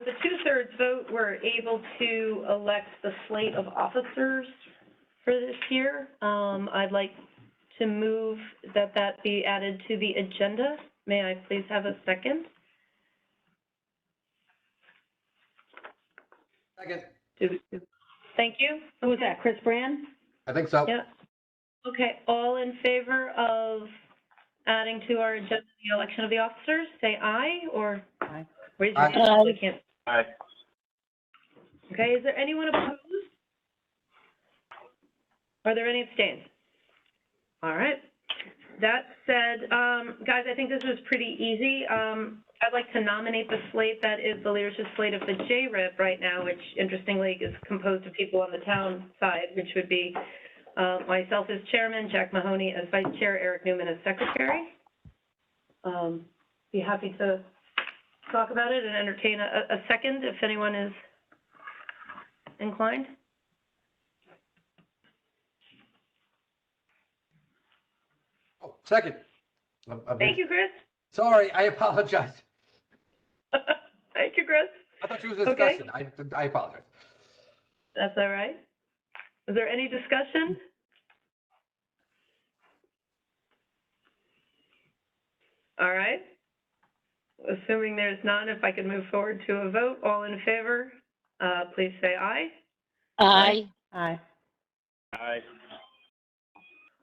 with a 2/3 vote, we're able to elect the slate of officers for this year. I'd like to move that that be added to the agenda. May I please have a second? Second. Thank you. Who was that, Chris Brand? I think so. Yeah. Okay, all in favor of adding to our agenda the election of the officers, say aye, or Aye. raise your Aye. hand. Aye. I can't. Aye. Okay, is there anyone opposed? Are there any abstains? All right. That said, guys, I think this was pretty easy. I'd like to nominate the slate that is the leadership slate of the JRIP right now, which interestingly is composed of people on the town side, which would be myself as chairman, Jack Mahoney as vice chair, Eric Newman as secretary. Be happy to talk about it and entertain a second if anyone is inclined. Oh, second. Thank you, Chris. Sorry, I apologize. Thank you, Chris. I thought you was Okay. discussing. I apologize. That's all right. Is there any discussion? All right. Assuming there's none, if I could move forward to a vote, all in favor, please say aye. Aye. Aye. Aye.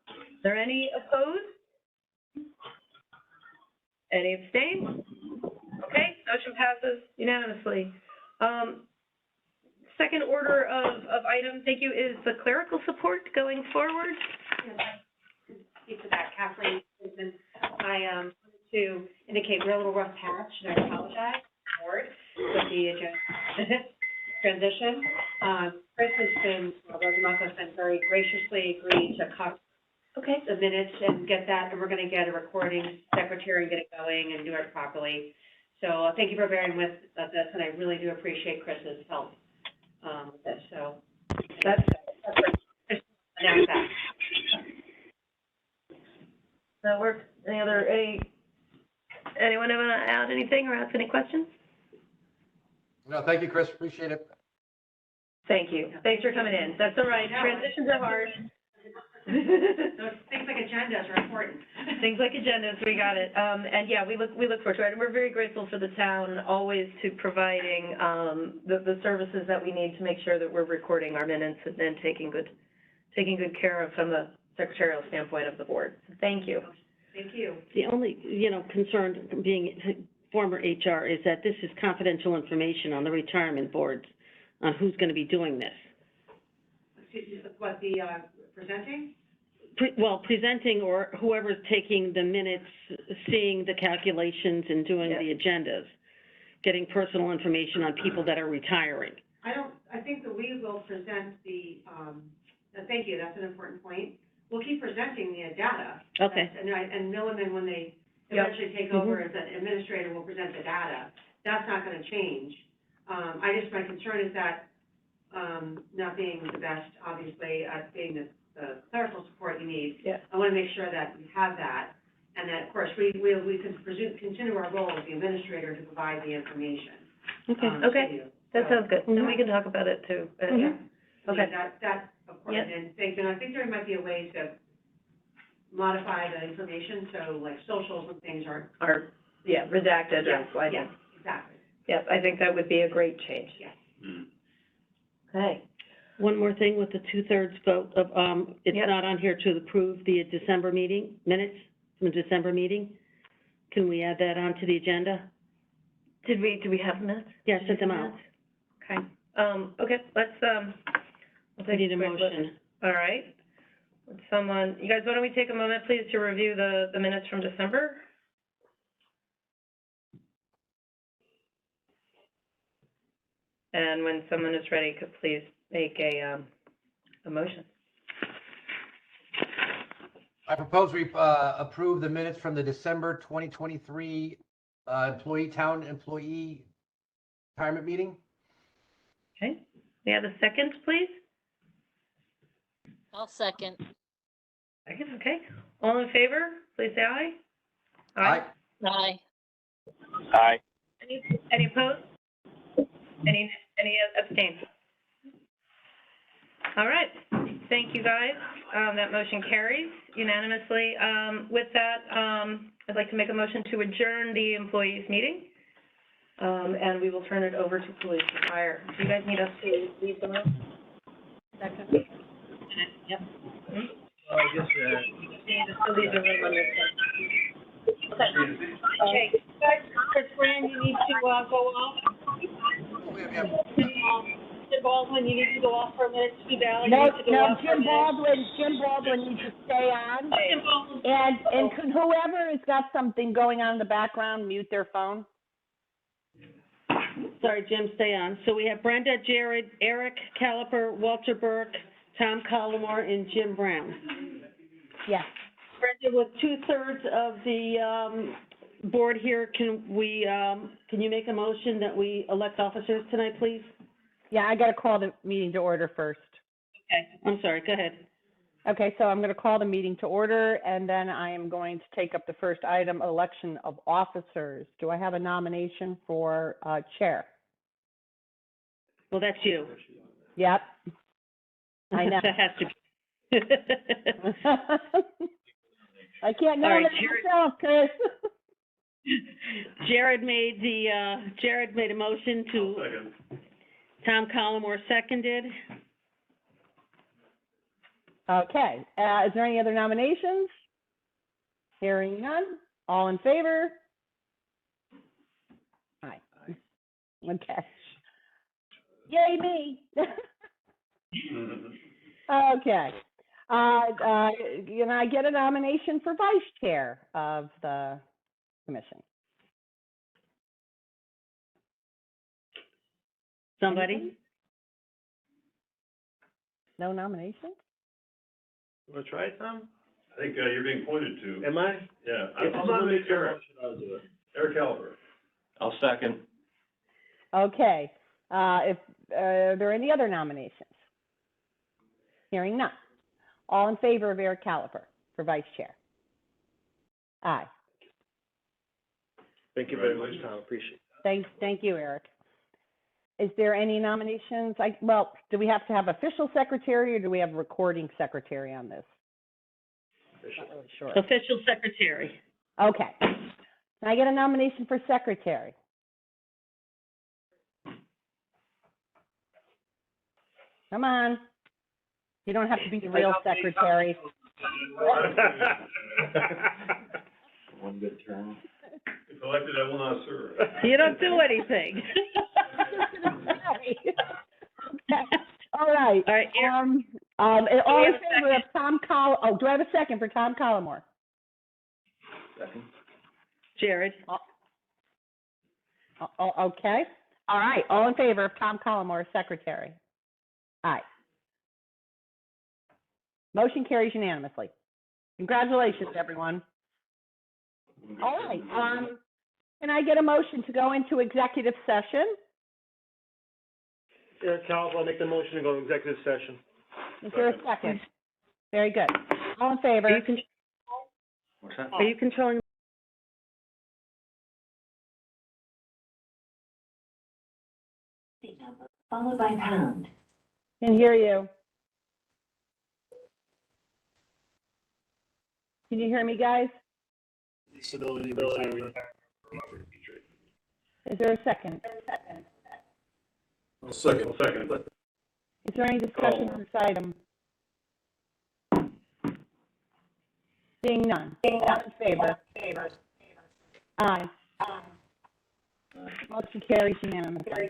Is there any opposed? Any abstain? Okay, motion passes unanimously. Second order of item, thank you, is the clerical support going forward. Speak to that, Kathleen. I wanted to indicate we're a little rough patch, and I apologize, board, with the agenda transition. Chris has been, Rosamund has been very graciously agreed to cover the minutes and get that, and we're going to get a recording secretary and get it going and do it properly. So thank you for bearing with this, and I really do appreciate Chris's help with this. So that's just announce that. That works. Anyone want to add anything or ask any questions? No, thank you, Chris. Appreciate it. Thank you. Thanks for coming in. That's all right. Transitions are hard. Those things like agendas are important. Things like agendas, we got it. And yeah, we look forward to it. And we're very grateful for the town always to providing the services that we need to make sure that we're recording our minutes and then taking good care of from the secretarial standpoint of the board. So thank you. Thank you. The only, concern being former HR is that this is confidential information on the retirement boards on who's going to be doing this. Excuse me, what, the presenting? Presenting or whoever's taking the minutes, seeing the calculations and doing Yes. the agendas, getting personal information on people that are retiring. I think that we will present thank you, that's an important point. We'll keep presenting the data. Okay. And Milliman, when they Yep. eventually take over as an administrator, will present the data. That's not gonna change. My concern is that, not being the best, obviously, at being the clerical support you need. Yeah. I wanna make sure that we have that, and that, of course, we can continue our role as the administrator to provide the information. Okay. Okay. To you. That So, sounds good. And we can talk about it too. Mhm. Okay. That, of course, Yep. and thank you, and I think there might be a way to modify the information, so like socials and things are. Are, redacted Yeah, or, yeah, exactly. Yes, I think that would be a great change. Yeah. Okay. One more thing with the 2/3 vote of, it's Yep. not on here to approve the December meeting, minutes from the December meeting. Can we add that onto the agenda? Do we have minutes? Yeah, send them out. Okay. Okay, let's, we'll I take need a quick look. motion. All right. Would someone, you guys, why don't we take a moment, please, to review the minutes from December? And when someone is ready, could please make a motion. I propose we approve the minutes from the December 2023 town employee retirement meeting. Okay. We have a second, please? I'll second. Second, okay. All in favor, please say aye. Aye. Aye. Any opposed? Any abstains? All right, thank you, guys. That motion carries unanimously. With that, I'd like to make a motion to adjourn the employees' meeting. And we will turn it over to police and fire. Do you guys need us to leave the room? Second? Yep. Well, I guess, You need to still leave the room on this one. Okay, guys, Chris Fran, you need to, go off. Mr. Baldwin, you need to go off for a minute. Stu Valley, you No, need to go no, off for a minute. Jim Baldwin needs to stay on. Jim Baldwin. And can whoever has got something going on in the background mute their phone? Sorry, Jim, stay on. So we have Brenda, Jared, Eric Caliper, Walter Burke, Tom Collmore, and Jim Brown. Yes. Brenda, with 2/3 of the board here, can you make a motion that we elect officers tonight, please? Yeah, I got to call the meeting to order first. Okay, I'm sorry, go ahead. Okay, so I'm going to call the meeting to order, and then I am going to take up the first item, election of officers. Do I have a nomination for chair? Well, that's you. Yep. I know. That has to be. I can't All right, nominate Jared. myself, Chris. Jared made a motion to, Tom Collmore seconded. Okay, is there any other nominations? Hearing none, all in favor? Aye. Okay. Yay, me. Okay. Can I get a nomination for vice chair of the commission? Somebody? No nomination? wanna try it, Tom? I think, you're being pointed to. Am I? Yeah. If I'll someone nominate makes a Eric, motion, I'll do it. Eric Caliper. I'll second. Okay, are there any other nominations? Hearing none. All in favor of Eric Caliper for vice chair? Aye. Thank you very much, Tom, appreciate it. Thank you, Eric. Is there any nominations? Well, do we have to have official secretary or do we have recording secretary on this? Not really sure. Official secretary. Okay. Can I get a nomination for secretary? Come on. You don't have to be the real secretary. One good turn. If elected, I will not serve. You don't do anything. All right. All right, Eric. All in have a favor of Tom do I have a second for Tom Collmore? Second. Jared. Okay. All right. All in favor of Tom Collmore as secretary? Aye. Motion carries unanimously. Congratulations, everyone. All right. Can I get a motion to go into executive session? Eric Caliper, I'll make the motion to go to executive session. Is there a second? Very good. All in favor? What's that? Are you controlling? Followed by pound. Can hear you. Can you hear me, guys? Disability. Is there a second? I'll second. I'll second. Is there any discussion on this item? Seeing none. All in favor? Aye. Motion carries unanimously.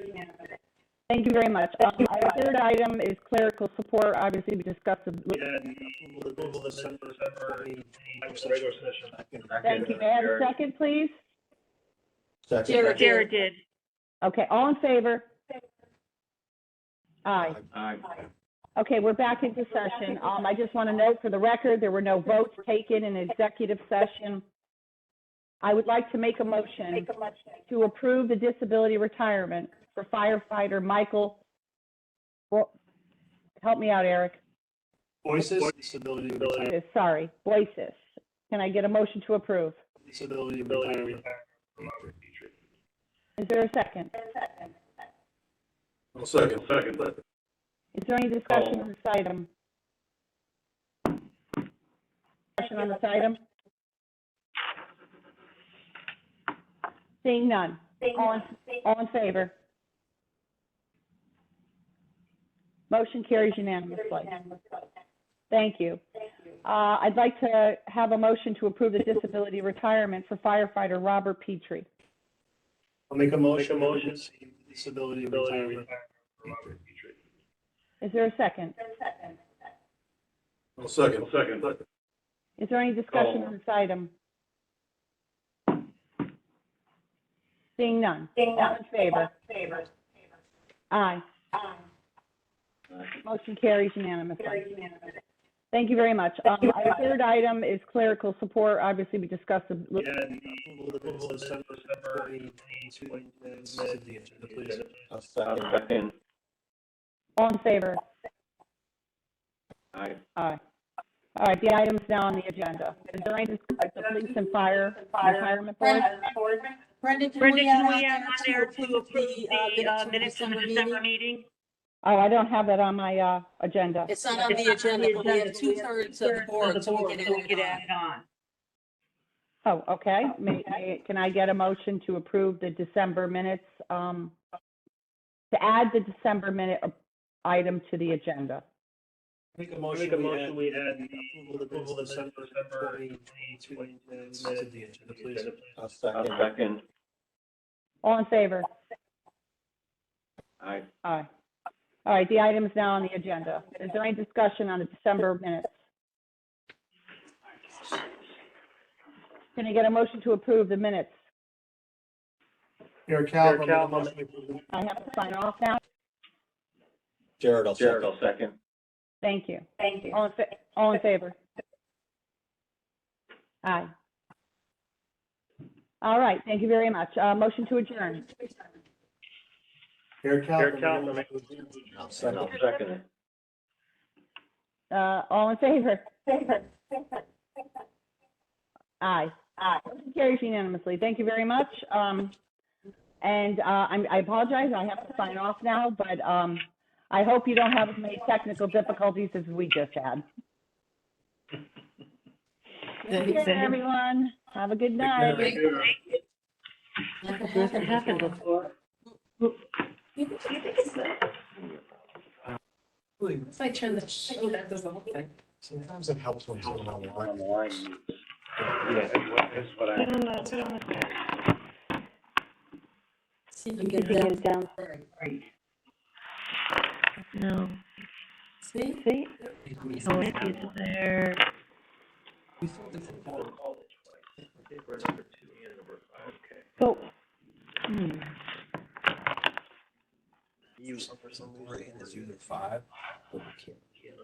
Thank you very much. Our third item is clerical support. Obviously, we discussed the. Regular session. Thank you. May I have a second, please? Jared did. Okay, all in favor? Aye. Aye. Okay, we're back into session. I just want to note for the record, there were no votes taken in executive session. I would like to make a motion to approve the disability retirement for firefighter Michael, well, help me out, Eric. Voices, disability, retirement. Sorry, Boyces. Can I get a motion to approve? Disability, retirement. Is there a second? I'll second. Second. Is there any discussion on this item? Discussion on this item? Seeing none. All in favor? Motion carries unanimously. Thank you. I'd like to have a motion to approve the disability retirement for firefighter Robert Petrie. I'll make a motion. Disability retirement. Is there a second? I'll second. Second. Is there any discussion on this item? Seeing none. All in favor? Aye. Motion carries unanimously. Thank you very much. Our third item is clerical support. Obviously, we discussed the, Yeah, the approval of December 2022 minutes of the agenda, please. I'll second. all in favor? Aye. Aye. All right, the item's now on the agenda. Is there any discussion of the police and fire retirement board? Brenda, can Brenda, we can add we add on there to approve the minutes from the December meeting? Oh, I don't have that on my agenda. It's not on the agenda, but we have 2/3 of the board, so we can add it on. Oh, okay. Can I get a motion to approve the December minutes, to add the December minute item to the agenda? Make a motion, we add the approval of December 2022 minutes of the agenda, please. I'll second. All in favor? Aye. Aye. All right, the item's now on the agenda. Is there any discussion on the December minutes? Can I get a motion to approve the minutes? Eric Calvo. I have to sign off now? Jared, I'll second. Thank you. All in favor? Aye. All right, thank you very much. Motion to adjourn. Eric Calvo. I'll second. All in favor? Aye. Motion carries unanimously. Thank you very much. And I apologize, I have to sign off now, but I hope you don't have as many technical difficulties as we just had. Take care, everyone. Have a good night. Never happened before. If I turn the show, that does the whole thing. Sometimes it helps when someone on the line. On the line. Yeah, that's what I. See if you can get it down. Right. No. See? See? Oh, it's there. So. Use for some reason is unit 5. But we can't use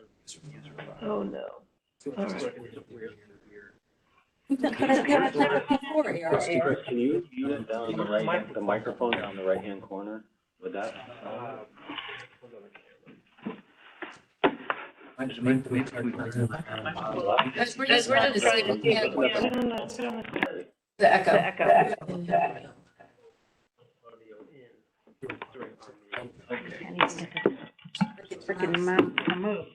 it. Oh, no. All right. We've done that before, Eric. Can you use down on the right, the microphone down the right-hand corner with that? That's we're just trying to see if we can. The echo. Freaking move.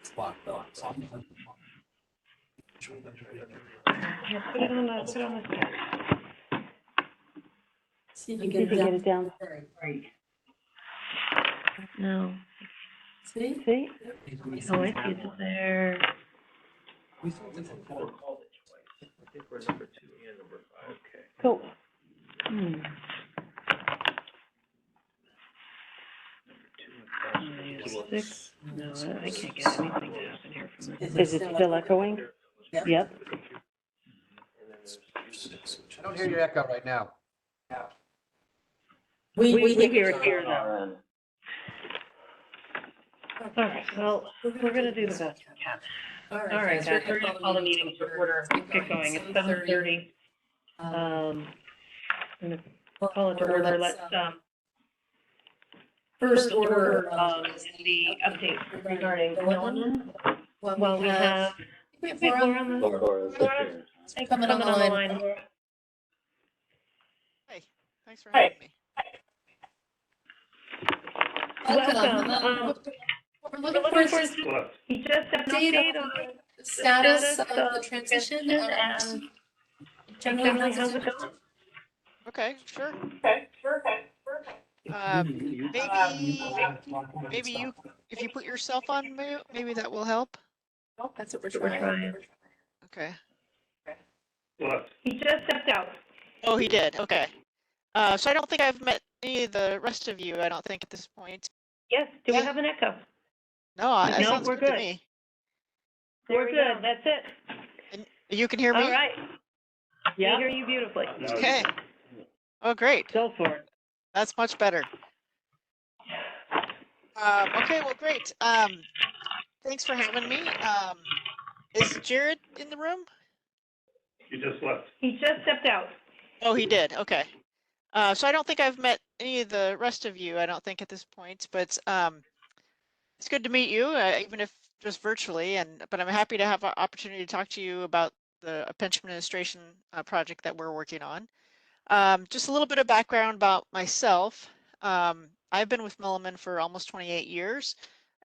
It's locked up. Yeah, put it on the. See if See you if you can get get it down. Right. No. See? See? Oh, it's there. Cool. Six? No, I can't get anything to happen here from this. Is it still echoing? Yep. I don't hear your echo right now. We hear it here now. All right, well, we're gonna do the best we can. All right, guys, we're gonna call the meeting to order. Get going. It's 7:30. I'm gonna call it to order. Let's, first order, is the update regarding Nolan. Well, we have, Laura on the, Laura's here. Coming on the line. Laura. Hey, thanks for having me. welcome. We're looking for Left. He just had an update on the status of the transition and generally how's it going? Okay, sure. Maybe you, if you put yourself on mute, maybe that will help. that's what we're We're trying. trying. Okay. Left. He just stepped out. Oh, he did. Okay. So I don't think I've met any of the rest of you. I don't think at this point. Yes, do we Yeah. have an echo? No, that No, sounds we're good to good. me. We're good, that's it. And you can hear me? All right, we Yeah, hear you beautifully. Okay. Oh, great. go for it. That's much better. Okay, well, great. Thanks for having me. Is Jared in the room? You just left. He just stepped out. Oh, he did. Okay. So I don't think I've met any of the rest of you, I don't think at this point, but it's good to meet you, even if just virtually. But I'm happy to have an opportunity to talk to you about the pension administration project that we're working on. Just a little bit of background about myself. I've been with Milliman for almost 28 years,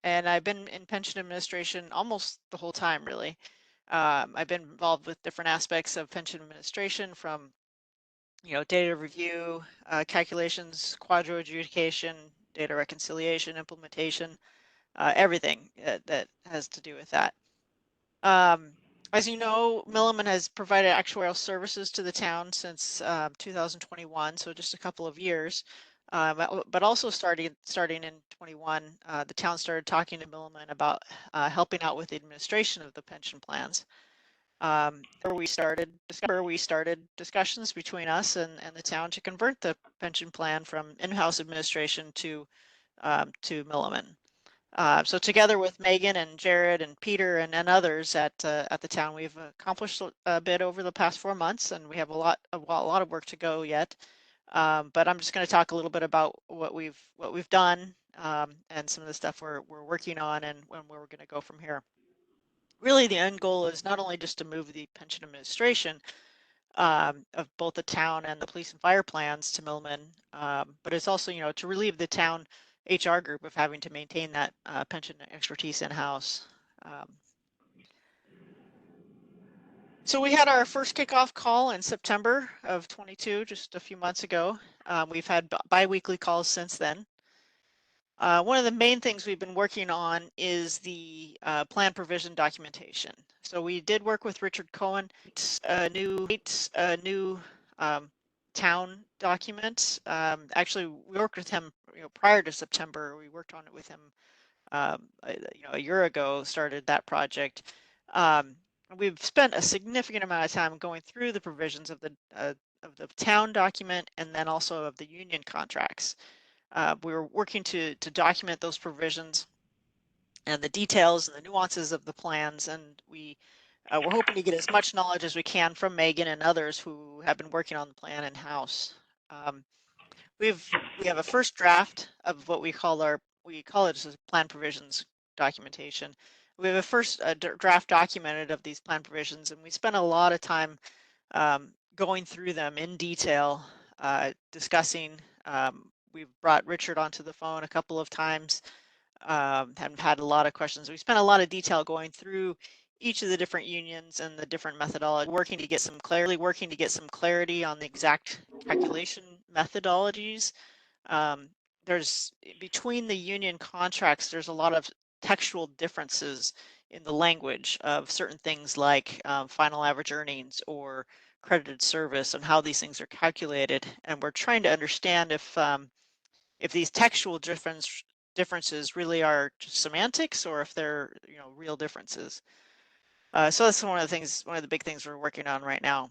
and I've been in pension administration almost the whole time, really. I've been involved with different aspects of pension administration, from data review, calculations, quadro adjudication, data reconciliation, implementation, everything that has to do with that. As you know, Milliman has provided actuarial services to the town since 2021, so just a couple of years. But also starting in 21, the town started talking to Milliman about helping out with the administration of the pension plans. We started discussions between us and the town to convert the pension plan from in-house administration to Milliman. So together with Megan and Jared and Peter and others at the town, we've accomplished a bit over the past 4 months, and we have a lot of work to go yet. But I'm just going to talk a little bit about what we've done and some of the stuff we're working on and where we're going to go from here. Really, the end goal is not only just to move the pension administration of both the town and the police and fire plans to Milliman, but it's also, to relieve the town HR group of having to maintain that pension expertise in-house. So we had our first kickoff call in September of 22, just a few months ago. We've had bi-weekly calls since then. One of the main things we've been working on is the plan provision documentation. So we did work with Richard Cohen. It's a new town document. Actually, we worked with him prior to September. We worked on it with him a year ago, started that project. We've spent a significant amount of time going through the provisions of the town document and then also of the union contracts. We were working to document those provisions and the details and the nuances of the plans, and we're hoping to get as much knowledge as we can from Megan and others who have been working on the plan in-house. We have a first draft of what we call it as plan provisions documentation. We have a first draft documented of these plan provisions, and we spent a lot of time going through them in detail, discussing. We've brought Richard onto the phone a couple of times, have had a lot of questions. We spent a lot of detail going through each of the different unions and the different methodology, working to get some clarity on the exact calculation methodologies. There's between the union contracts, there's a lot of textual differences in the language of certain things like final average earnings or credited service and how these things are calculated. And we're trying to understand if these textual differences really are just semantics or if they're real differences. So that's one of the big things we're working on right now.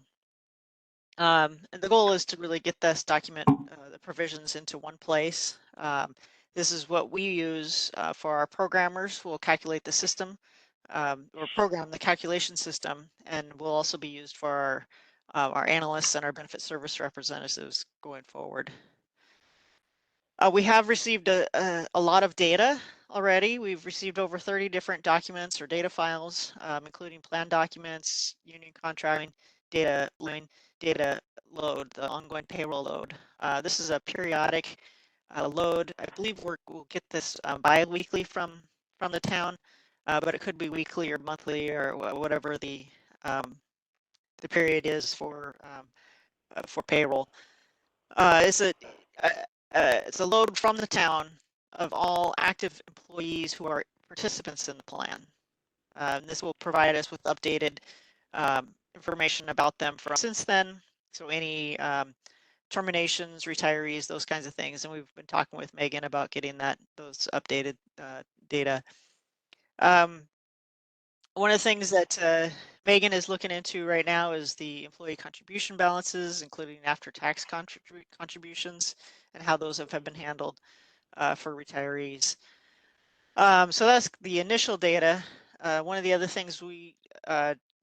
And the goal is to really get this document, the provisions into one place. This is what we use for our programmers who will calculate the system or program the calculation system, and will also be used for our analysts and our benefit service representatives going forward. We have received a lot of data already. We've received over 30 different documents or data files, including plan documents, union contracting, data load, the ongoing payroll load. This is a periodic load. I believe we'll get this bi-weekly from the town, but it could be weekly or monthly or whatever the period is for payroll. It's a load from the town of all active employees who are participants in the plan. This will provide us with updated information about them from since then. So any terminations, retirees, those kinds of things. And we've been talking with Megan about getting those updated data. One of the things that Megan is looking into right now is the employee contribution balances, including after-tax contributions, and how those have been handled for retirees. So that's the initial data. One of the other things we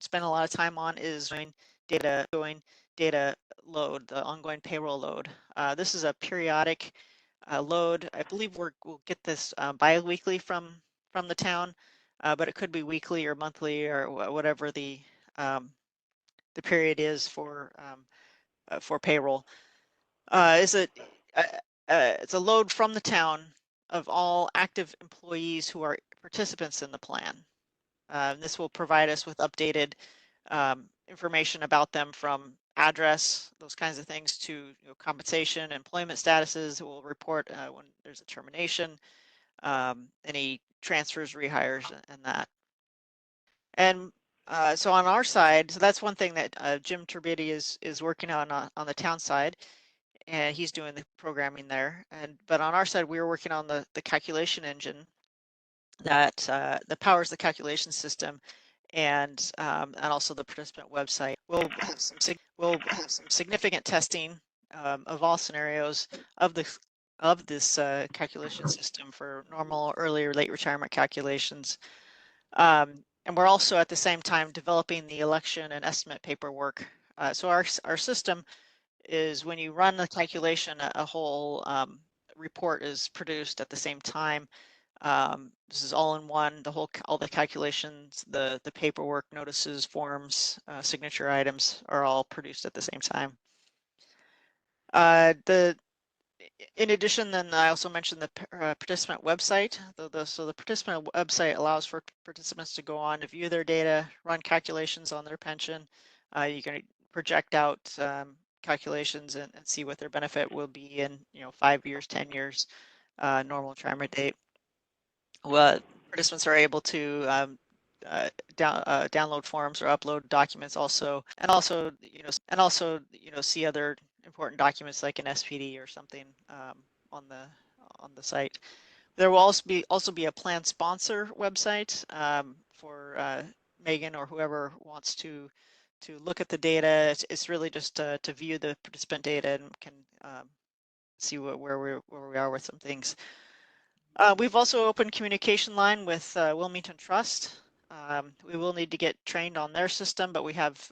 spend a lot of time on is data load, the ongoing payroll load. This is a periodic load. I believe we'll get this bi-weekly from the town, but it could be weekly or monthly or whatever the period is for payroll. It's a load from the town of all active employees who are participants in the plan. This will provide us with updated information about them from address, those kinds of things, to compensation, employment statuses. It will report when there's a termination, any transfers, rehires, and that. And so on our side, so that's one thing that Jim Turbidi is working on the town side, and he's doing the programming there. But on our side, we were working on the calculation engine that powers the calculation system, and also the participant website. We'll have some significant testing of all scenarios of this calculation system for normal, early, or late retirement calculations. And we're also at the same time developing the election and estimate paperwork. So our system is, when you run the calculation, a whole report is produced at the same time. This is all in one, all the calculations, the paperwork, notices, forms, signature items are all produced at the same time. In addition, then I also mentioned the participant website. So the participant website allows for participants to go on to view their data, run calculations on their pension. You can project out calculations and see what their benefit will be in 5 years, 10 years, normal retirement date. Well, participants are able to download forms or upload documents also, and also see other important documents like an SPD or something on the site. There will also be a plan sponsor website for Megan or whoever wants to look at the data. It's really just to view the participant data and can see where we are with some things. We've also opened communication line with Wilmington Trust. We will need to get trained on their system, but we have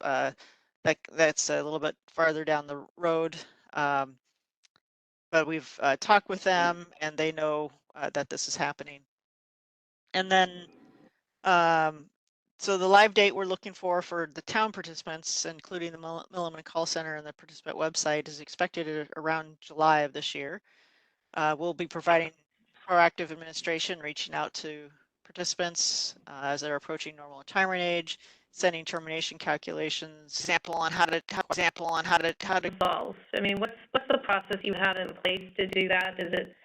that's a little bit farther down the road. But we've talked with them, and they know that this is happening. And then, so the live date we're looking for the town participants, including the Milliman Call Center and the participant website, is expected around July of this year. We'll be providing proactive administration, reaching out to participants as they're approaching normal retirement age, sending termination calculations, example on how to solve. I mean, what's the process you have in place to do that? Is it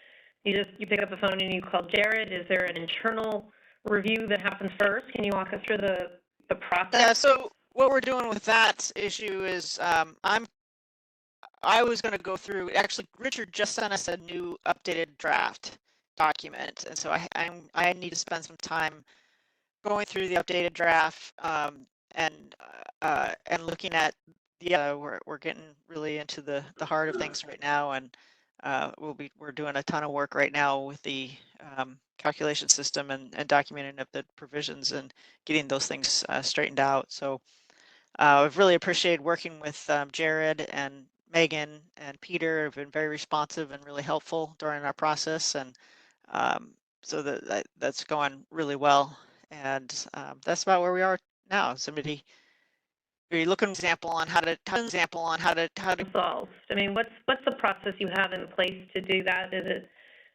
you pick up the phone and you call Jared? Is there an internal review that happens first? Can you walk us through the process? So what we're doing with that issue is I was going to go through, actually Richard just sent us a new updated draft document, and so I need to spend some time going through the updated draft and looking at we're getting really into the heart of things right now, and we're doing a ton of work right now with the calculation system and documenting of the provisions and getting those things straightened out. So I've really appreciated working with Jared and Megan and Peter. Have been very responsive and really helpful during our process, and so that's going really well. And that's about where we are now. Somebody are you looking for example on how to solved? I mean, what's the process you have in place to do that? Is it,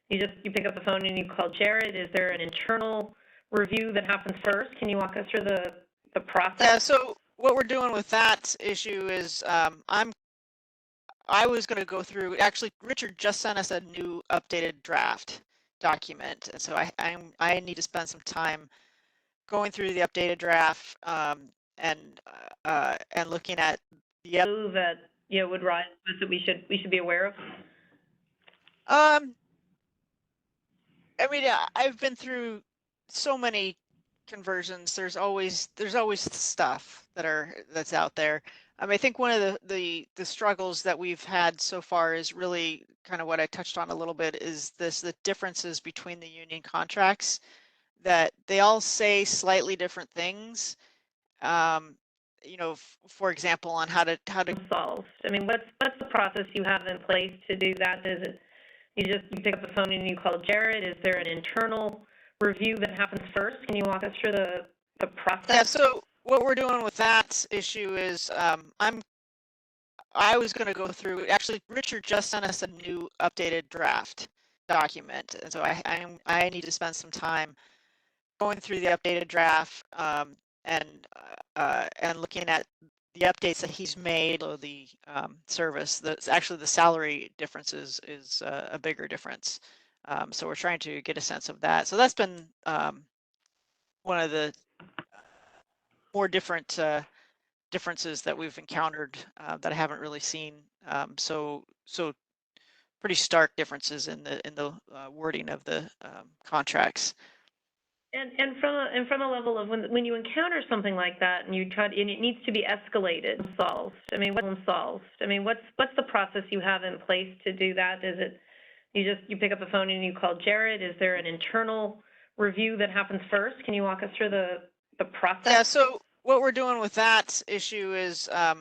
you pick up the phone and you call Jared? Is there an internal review that happens first? Can you walk us through the process? Yeah, so what we're doing with that issue is I was going to go through, actually, Richard just sent us a new updated draft document. And so I need to spend some time going through the updated draft and looking at the that, would rise, that we should be aware of? I mean, I've been through so many conversions. There's always stuff that's out there. I think one of the struggles that we've had so far is really kind of what I touched on a little bit, is the differences between the union contracts, that they all say slightly different things. For example, on how to solved. I mean, what's the process you have in place to do that? Is it, you pick up the phone and you call Jared? Is there an internal review that happens first? Can you walk us through the process? Yeah, so what we're doing with that issue is I was going to go through, actually, Richard just sent us a new updated draft document. And so I need to spend some time going through the updated draft and looking at the updates that he's made. So the service, actually the salary differences is a bigger difference. So we're trying to get a sense of that. So that's been one of the more differences that we've encountered that I haven't really seen. So pretty stark differences in the wording of the contracts. And from a level of when you encounter something like that and and it needs to be escalated, solved. I mean, what's the process you have in place to do that? Is it, you pick up the phone and you call Jared? Is there an internal review that happens first? Can you walk us through the process? Yeah, so what we're doing with that issue is I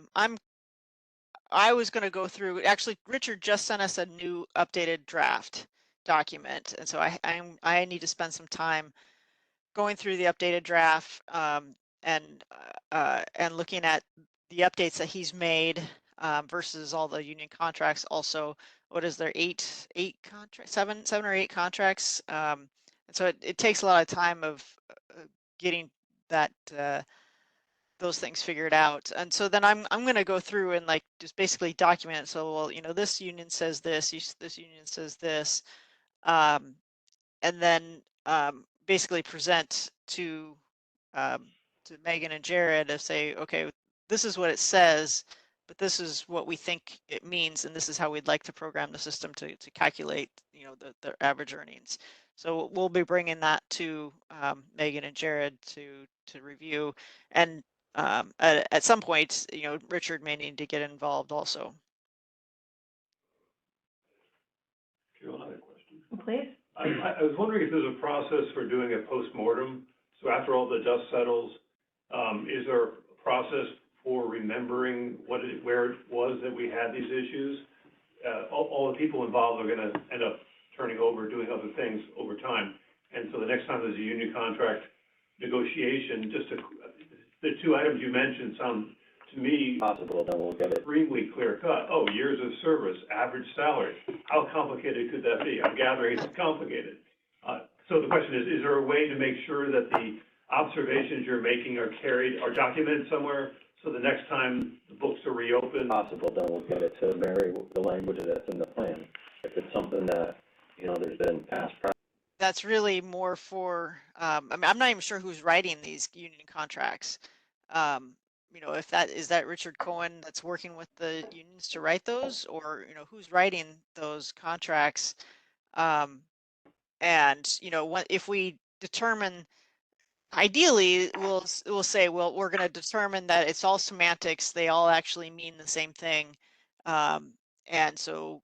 was going to go through, actually, Richard just sent us a new updated draft document. And so I need to spend some time going through the updated draft and looking at the updates that he's made versus all the union contracts. Also, what is there, eight contracts, seven or eight contracts? And so it takes a lot of time of getting that those things figured out. And so then I'm going to go through and just basically document it. So, well, this union says this, this union says this, and then basically present to Megan and Jared to say, okay, this is what it says, but this is what we think it means, and this is how we'd like to program the system to calculate, the average earnings. So we'll be bringing that to Megan and Jared to review, and at some point, Richard may need to get involved also. Carol, another question. Please. I was wondering if there's a process for doing a postmortem. So after all the dust settles, is there a process for remembering where it was that we had these issues? All the people involved are going to end up turning over, doing other things over time. And so the next time there's a union contract negotiation, the two items you mentioned sound to me Possible, then we'll get it. extremely clear cut. Oh, years of service, average salary. How complicated could that be? I'm gathering it's complicated. So the question is there a way to make sure that the observations you're making are documented somewhere, so the next time the books are reopened? Possible, then we'll get it to marry the language that's in the plan. If it's something that, there's been past practice. That's really more for, I mean, I'm not even sure who's writing these union contracts. Is that Richard Cohen that's working with the unions to write those, or, who's writing those contracts? If we determine, ideally, we'll say, well, we're going to determine that it's all semantics. They all actually mean the same thing. And so,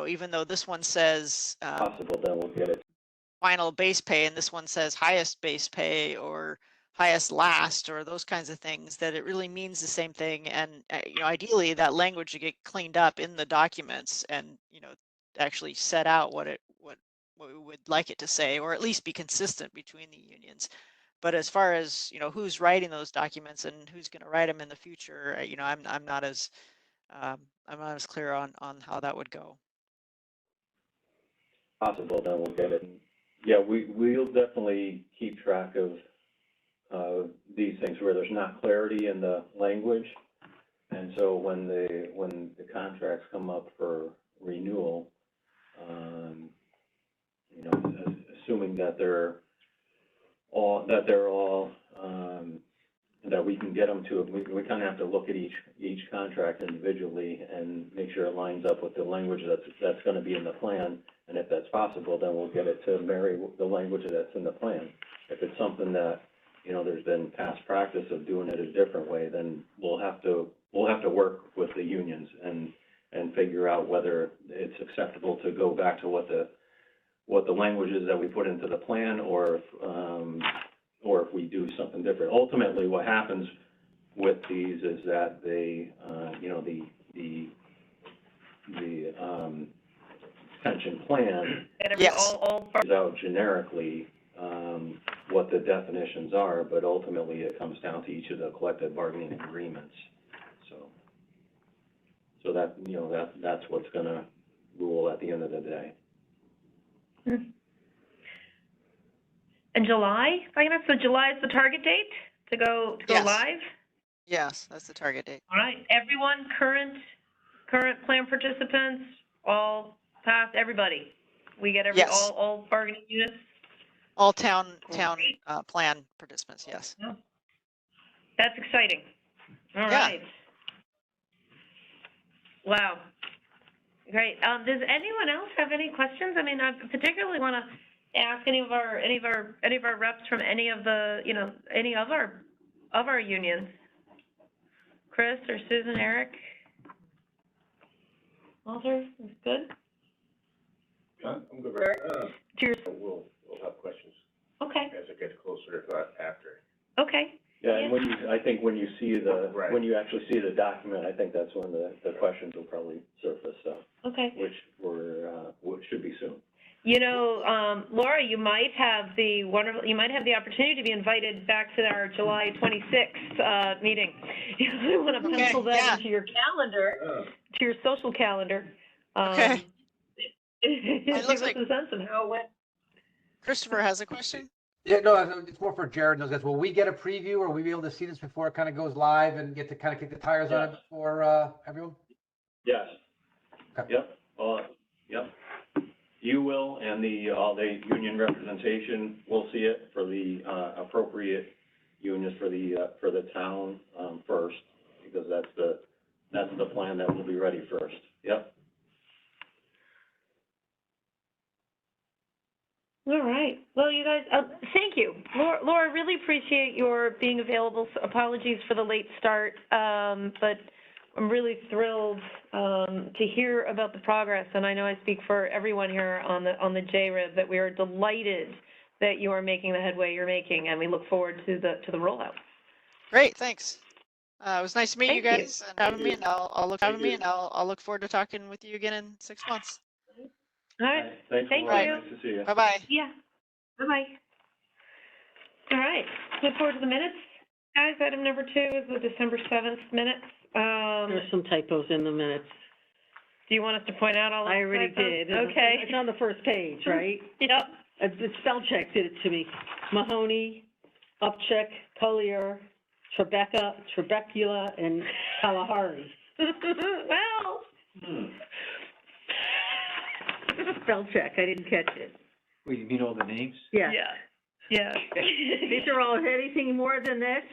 even though this one says Possible, then we'll get it. Final base pay, and this one says highest base pay or highest last, or those kinds of things, that it really means the same thing. And ideally that language should get cleaned up in the documents and actually set out what we would like it to say, or at least be consistent between the unions. But as far as, who's writing those documents and who's going to write them in the future, I'm not as clear on how that would go. Possible, then we'll get it. Yeah, we'll definitely keep track of these things where there's not clarity in the language. And so when the contracts come up for renewal, assuming that they're all that we can get them to, we kind of have to look at each contract individually and make sure it lines up with the language that's going to be in the plan. And if that's possible, then we'll get it to marry the language that's in the plan. If it's something that, there's been past practice of doing it a different way, then we'll have to work with the unions and figure out whether it's acceptable to go back to what the language is that we put into the plan, or if we do something different. Ultimately, what happens with these is that they, the pension plan Yes. is out generically what the definitions are, but ultimately it comes down to each of the collective bargaining agreements. So that, that's what's going to rule at the end of the day. And July, if I can ask, so July is the target date to go Yes. live? Yes, that's the target date. All right, everyone, current plan participants, all past, everybody. We get Yes. all bargaining units? All town plan participants, yes. That's exciting. All Yeah. right. Wow. Great. Does anyone else have any questions? I mean, I particularly want to ask any of our reps from any of the, any of our unions. Chris or Susan, Eric? Walter, is good? I'm good. Cheers. We'll have questions Okay. as it gets closer, if not after. Okay. Yeah, and Yeah. I think when you see Right. when you actually see the document, I think that's when the questions will probably surface, Okay. which should be soon. Laura, you might have the opportunity to be invited back to our July 26th meeting. You might want to pencil that into your calendar, to your social calendar. Okay. Give us a sense of how it went. Christopher has a question? Yeah, no, it's more for Jared and those guys. Will we get a preview, or will we be able to see this before it kind of goes live and get to kind of kick the tires on it before everyone? Yes. Okay. Yep. Yep. You will, and all the union representation will see it for the appropriate unions for the town first, because that's the plan that will be ready first. Yep. All right. Well, you guys, thank you. Laura, really appreciate your being available. So apologies for the late start, but I'm really thrilled to hear about the progress. And I know I speak for everyone here on the JRIB that we are delighted that you are making the headway you're making, and we look forward to the rollout. Great, thanks. It was nice to meet you Thank guys and having me, and I'll look forward to talking with you again in 6 months. All right. Thanks Thank a lot. you. Nice to see you. Bye-bye. Yeah. Bye-bye. All right. Look forward to the minutes. Guys, item number 2 is the December 7th minutes. There's some typos in the minutes. Do you want us to point out all of the I already typos? did. Okay. It's on the first page, right? Yep. The spell check did it to me. Mahoney, Upchuck, Collier, Trebecula, and Kalahari. Well. Spell check, I didn't catch it. Wait, you mean all the names? Yeah. Yeah. These are all anything more than this?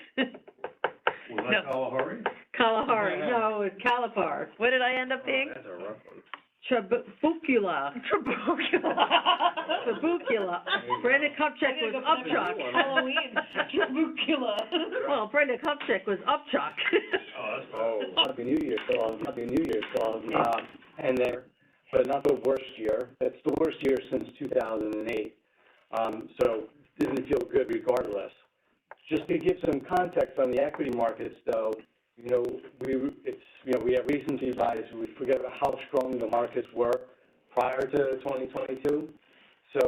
Was that Kalahari? Kalahari, no, it's Calipar. What did I end up being? That's a rough one. Trabukula. Trabukula. Brenda Kupchak was Upchuck. Halloween. Trabukula. Well, Brenda Kupchak was Upchuck. Oh, that's cool. Happy New Year to all of you. And then, but not the worst year. It's the worst year since 2008. So didn't feel good regardless. Just to give some context on the equity markets, though, we have recency bias. We forget about how strong the markets were prior to 2022. So,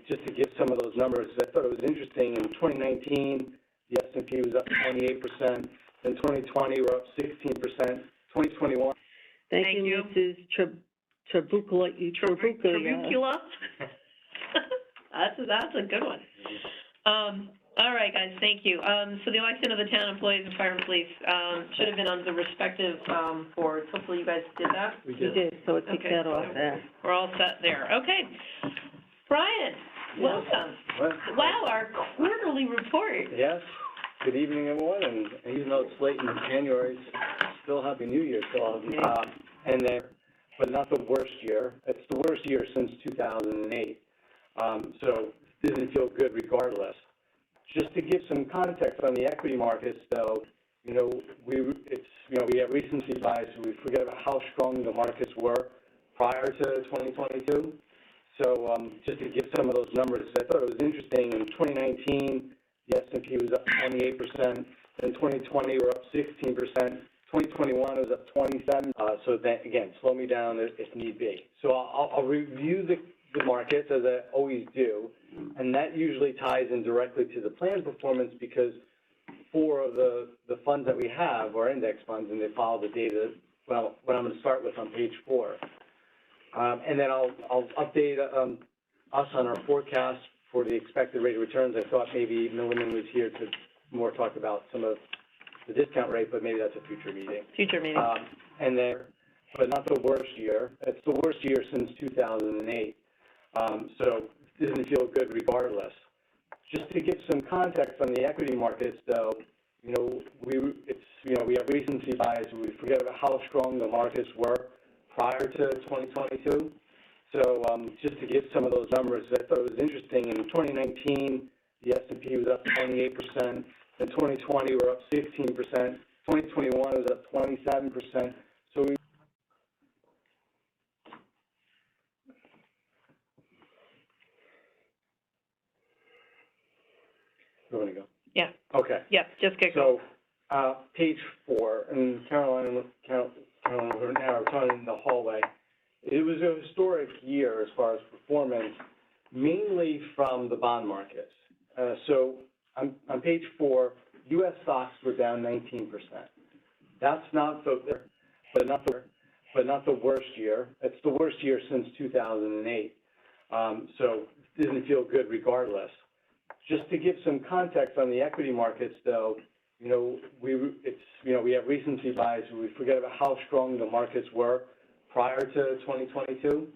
just to give some of those numbers, I thought it was interesting. In 2019, the S&P was up 28%. In 2020, we're up 16%. 2021. Thank you, Mrs. Trabukula. Trabukula. That's a good one. All right, guys, thank you. So the election of the town employees and fire and police, should have been on the respective, boards. Hopefully you guys did that. We did. So it takes that off there. We're all set there. Okay. Brian, welcome. Wow, our quarterly report. Yes. Good evening, everyone. And even though it's late in January, still Happy New Year to all of you. But not the worst year. It's the worst year since 2008. So didn't feel good regardless. Just to give some context on the equity markets, though, we have recency bias. We forget about how strong the markets were prior to 2022. So just to give some of those numbers, I thought it was interesting. In 2019, the S&P was up 28%. In 2020, we're up 16%. 2021 was up 27%. So that, again, slow me down if need be. So I'll review the markets as I always do, and that usually ties in directly to the plan performance because 4 of the funds that we have are index funds, and they follow the data. Well, what I'm going to start with on page 4, and then I'll update us on our forecast for the expected rate of returns. I thought maybe Milliman was here to more talk about some of the discount rate, but maybe that's a future meeting. And then, but not the worst year. It's the worst year since 2008. So didn't feel good regardless. Just to give some context on the equity markets, though, we have recency bias. We forget about how strong the markets were prior to 2022. So just to give some of those numbers, I thought it was interesting. In 2019, the S&P was up 28%. In 2020, we're up 16%. 2021 was up 27%. So we You want to go? Yeah. Okay. Yeah, just get going. So, page 4, and Caroline, we're now talking in the hallway. It was a historic year as far as performance, mainly from the bond markets. So, on page 4, U.S. stocks were down 19%. That's not but not the worst year. It's the worst year since 2008. So, didn't feel good regardless. Just to give some context on the equity markets, though, we have recency bias. We forget about how strong the markets were prior to 2022.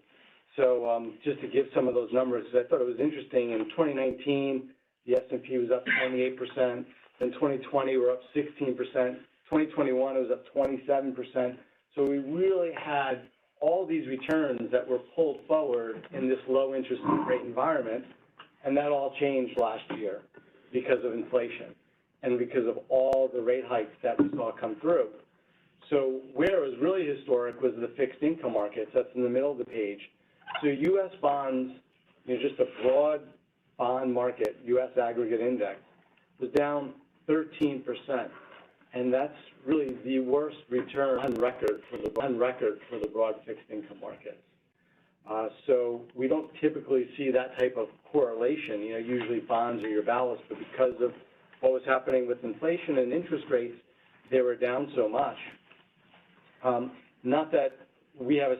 So just to give some of those numbers, I thought it was interesting. In 2019, the S&P was up 28%. In 2020, we're up 16%. 2021 was up 27%. So we really had all these returns that were pulled forward in this low interest rate environment. And that all changed last year because of inflation and because of all the rate hikes that we saw come through. So where it was really historic was the fixed income markets. That's in the middle of the page. So U.S. bonds, just a broad bond market, U.S. aggregate index, was down 13%. And that's really the worst return on record for the broad fixed income markets. So we don't typically see that type of correlation. Usually bonds are your ballast, but because of what was happening with inflation and interest rates, they were down so much. Not that we have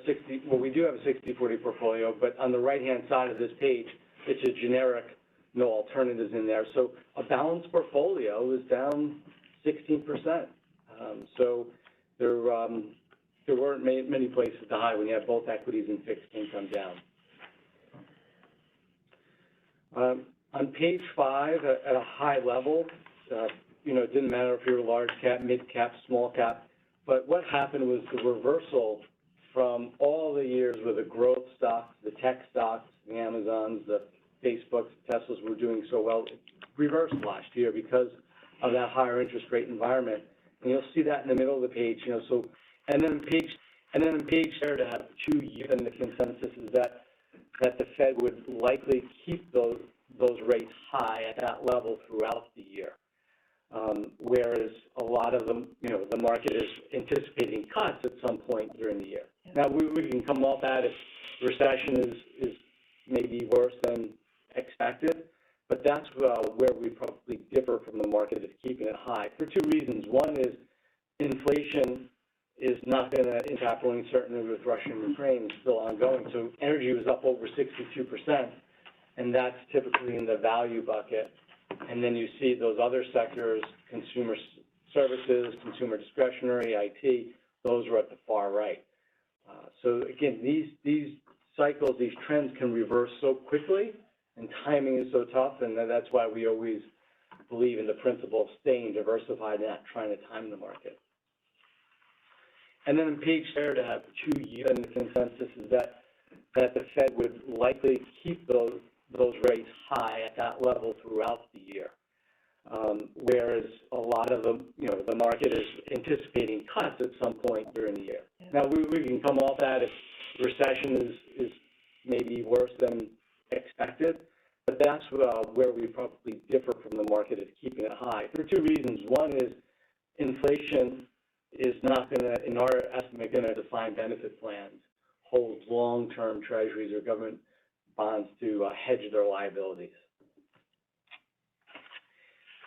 we do have a 60-40 portfolio, but on the right-hand side of this page, it's a generic, no alternatives in there. So a balanced portfolio was down 16%. So there weren't many places to hide when you have both equities and fixed income down. On page 5, at a high level, it didn't matter if you were large cap, mid cap, small cap, but what happened was the reversal from all the years where the growth stocks, the tech stocks, the Amazons, the Facebooks, the Teslas were doing so well, it reversed last year because of that higher interest rate environment. And you'll see that in the middle of the page, And then in page there to have 2 years, and the consensus is that the Fed would likely keep those rates high at that level throughout the year. Whereas a lot of them, the market is anticipating cuts at some point during the year. Now we can come off that if recession is may be worse than expected, but that's where we probably differ from the market of keeping it high for two reasons. One is inflation is not going to, is happening certainly with Russia and Ukraine, is still ongoing. So energy was up over 62%, and that's typically in the value bucket. And then you see those other sectors, consumer services, consumer discretionary, IT, those are at the far right. So again, these cycles, these trends can reverse so quickly, and timing is so tough, and that's why we always believe in the principle of staying diversified and not trying to time the market. And then on page there to have 2 years, and the consensus is that the Fed would likely keep those rates high at that level throughout the year. Whereas a lot of the market is anticipating cuts at some point during the year. Yeah. Now we can come off that if recession is maybe worse than expected, but that's where we probably differ from the market of keeping it high for two reasons. One is inflation is not going to, in our estimate, going to define benefit plans, hold long-term treasuries or government bonds to hedge their liabilities.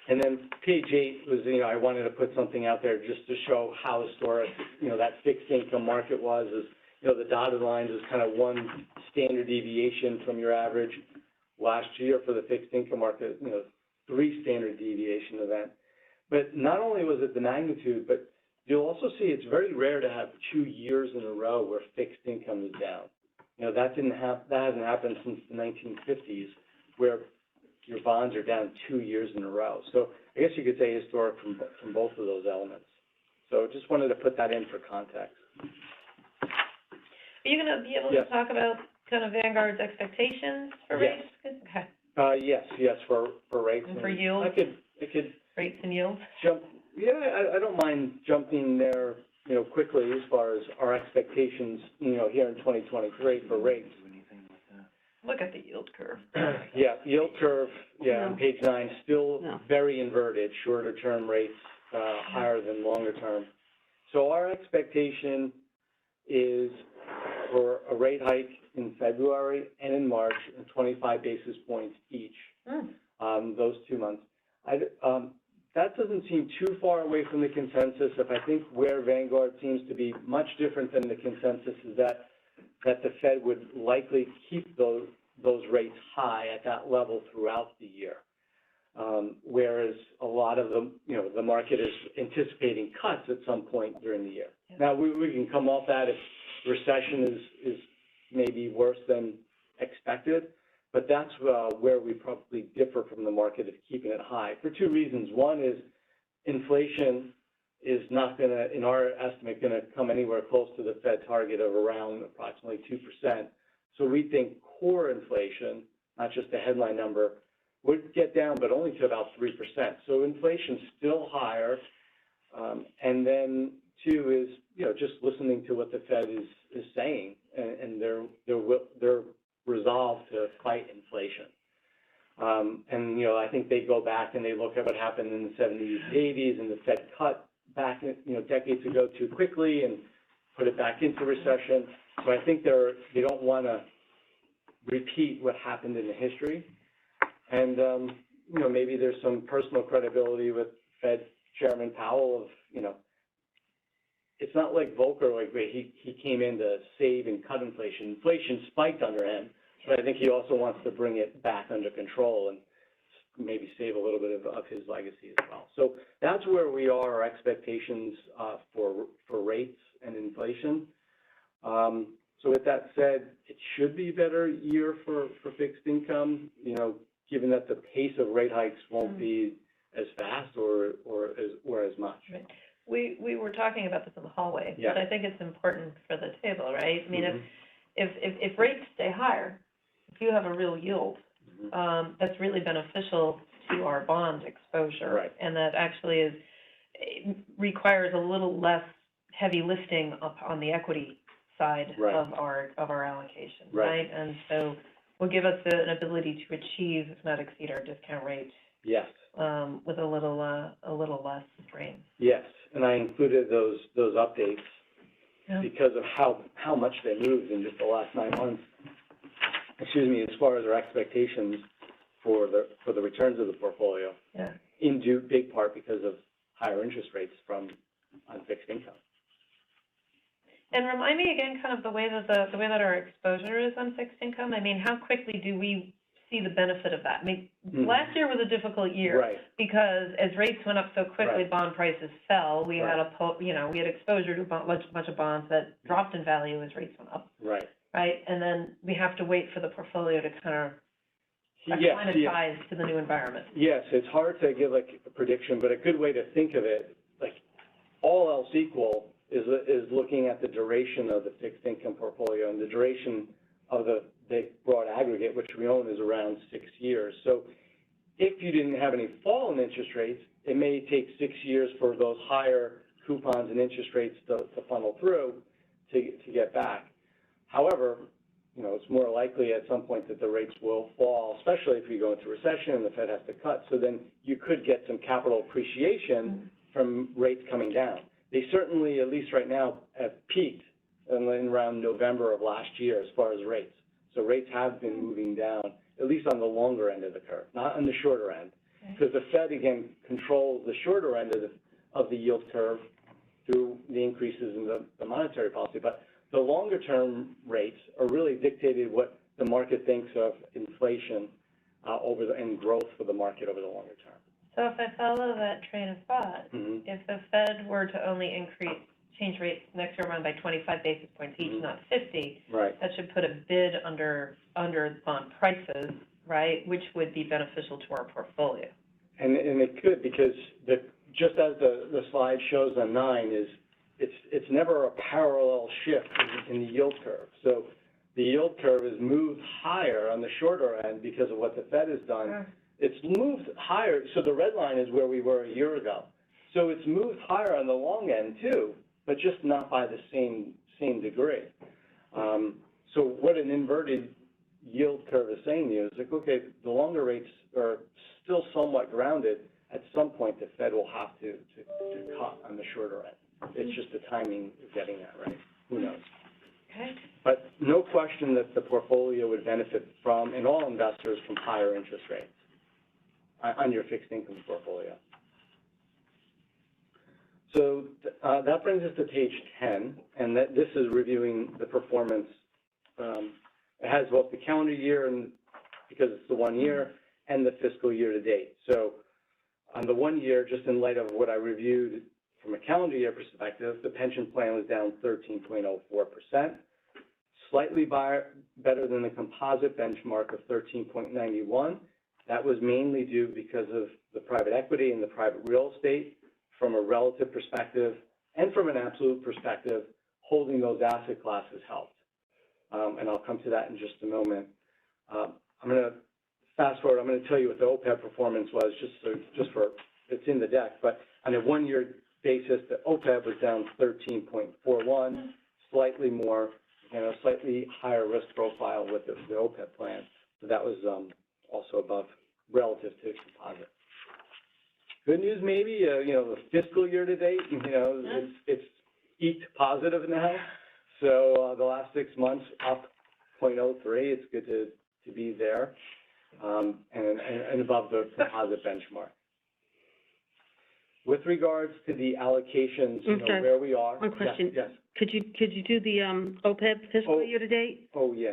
And then page 8 was, I wanted to put something out there just to show how historic, that fixed income market was. The dotted lines is kind of one standard deviation from your average. Last year for the fixed income market, 3 standard deviation event. But not only was it the magnitude, but you'll also see it's very rare to have 2 years in a row where fixed income is down. That hasn't happened since the 1950s, where your bonds are down 2 years in a row. So I guess you could say historic from both of those elements. So just wanted to put that in for context. Are you going to be able to talk about kind of Vanguard's expectations for rates? Okay. Yes, for rates. And for yields? I could rates and yields? Jump. Yeah, I don't mind jumping there, quickly as far as our expectations, here in 2023 for rates. Look at the yield curve. Yeah, yield curve, on page 9, still very inverted, shorter term rates higher than longer term. So our expectation is for a rate hike in February and in March, and 25 basis points each, those 2 months. That doesn't seem too far away from the consensus. If I think where Vanguard seems to be much different than the consensus is that the Fed would likely keep those rates high at that level throughout the year. Whereas a lot of the market is anticipating cuts at some point during the year. Yeah. Now we can come off that if recession is maybe worse than expected, but that's where we probably differ from the market of keeping it high for two reasons. One is inflation is not going to, in our estimate, going to come anywhere close to the Fed target of around approximately 2%. So we think core inflation, not just a headline number, would get down, but only to about 3%. So inflation's still higher. And then two is, just listening to what the Fed is saying and their resolve to fight inflation. And, I think they go back and they look at what happened in the 70s, 80s, and the Fed cut back, decades ago too quickly and put it back into recession. So I think they don't want to repeat what happened in the history. And, maybe there's some personal credibility with Fed Chairman Powell of, it's not like Volcker, where he came in to save and cut inflation. Inflation spiked under him, but I think he also wants to bring it back under control and maybe save a little bit of his legacy as well. So that's where we are, our expectations for rates and inflation. So with that said, it should be a better year for fixed income, given that the pace of rate hikes won't be as fast or as much. Right. We were talking about this in the hallway, yeah. But I think it's important for the table, right? I mean, if rates stay higher, if you have a real yield, that's really beneficial to our bond exposure, right. And that actually requires a little less heavy lifting up on the equity side right. of our allocation, right? And so will give us an ability to achieve, if not exceed, our discount rate. Yes. With a little less strain. Yes, and I included those updates because of how much they moved in just the last 9 months. as far as our expectations for the returns of the portfolio, Yeah. in due big part because of higher interest rates on fixed income. And remind me again, kind of the way that our exposure is on fixed income. I mean, how quickly do we see the benefit of that? I mean, last year was a difficult year. Right. Because as rates went up so quickly, Right. bond prices fell. We had Right. we had exposure to a bunch of bonds that dropped in value as rates went up, Right. right? And then we have to wait for the portfolio to kind of Yes, acclimatize to the new environment. Yes, it's hard to give like a prediction, but a good way to think of it, like all else equal, is looking at the duration of the fixed income portfolio, and the duration of the broad aggregate, which we own, is around 6 years. So if you didn't have any fall in interest rates, it may take 6 years for those higher coupons and interest rates to funnel through to get back. However, you know, it's more likely at some point that the rates will fall, especially if you go into recession and the Fed has to cut. So then you could get some capital appreciation from rates coming down. They certainly, at least right now, have peaked in around November of last year as far as rates. So rates have been moving down, at least on the longer end of the curve, not on the shorter end. Because the Fed, again, controls the shorter end of the yield curve through the increases in the monetary policy. But the longer-term rates are really dictated what the market thinks of inflation and growth for the market over the longer term. So if I follow that train of thought, if the Fed were to only change rates next year around by 25 basis points each, not 50, right, that should put a bid under bond prices, right, which would be beneficial to our portfolio. And it could, because just as the slide shows on 9, it's never a parallel shift in the yield curve. So the yield curve is moved higher on the shorter end because of what the Fed has done. It's moved higher, so the red line is where we were a year ago. So it's moved higher on the long end too, but just not by the same degree. So what an inverted yield curve is saying to you is like, okay, the longer rates are still somewhat grounded. At some point, the Fed will have to cut on the shorter end. It's just the timing of getting that right. Who knows? Okay. But no question that the portfolio would benefit from, and all investors, from higher interest rates on your fixed income portfolio. So that brings us to page 10, and this is reviewing the performance. It has both the calendar year, and because it's the 1 year, and the fiscal year to date. So on the 1 year, just in light of what I reviewed from a calendar year perspective, the pension plan was down 13.04%, slightly better than the composite benchmark of 13.91. That was mainly due because of the private equity and the private real estate from a relative perspective and from an absolute perspective, holding those asset classes helped. And I'll come to that in just a moment. I'm going to fast forward. I'm going to tell you what the OPEB performance was, just for it's in the deck. But on a 1 year basis, the OPEB was down 13.41, slightly more, slightly higher risk profile with the OPEB plan. So that was also above relative to composite. Good news, maybe, the fiscal year to date, it's eked positive now. So the last 6 months up 0.03. It's good to be there, and above the composite benchmark. With regards to the allocations, where we are. One question. Yes. Could you do the OPEB fiscal year to date? Oh, yeah.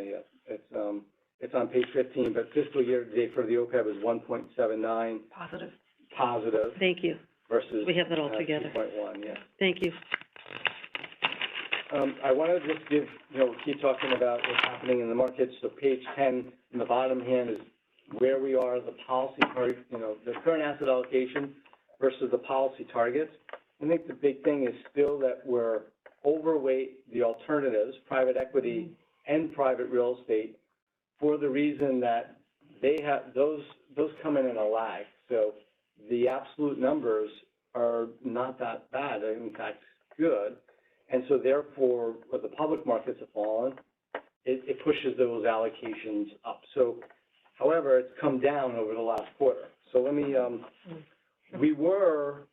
It's on page 15, but fiscal year to date for the OPEB is 1.79. Positive. Thank you. Versus. We have that all together. 2.1, yeah. Thank you. I want to just keep talking about what's happening in the markets. So page 10 in the bottom hand is where we are, the policy target, the current asset allocation versus the policy targets. I think the big thing is still that we're overweight the alternatives, private equity and private real estate, for the reason that they have those come in a lag. So the absolute numbers are not that bad, in fact, good. And so therefore, where the public markets have fallen, it pushes those allocations up. So, however, it's come down over the last quarter. So let me, we were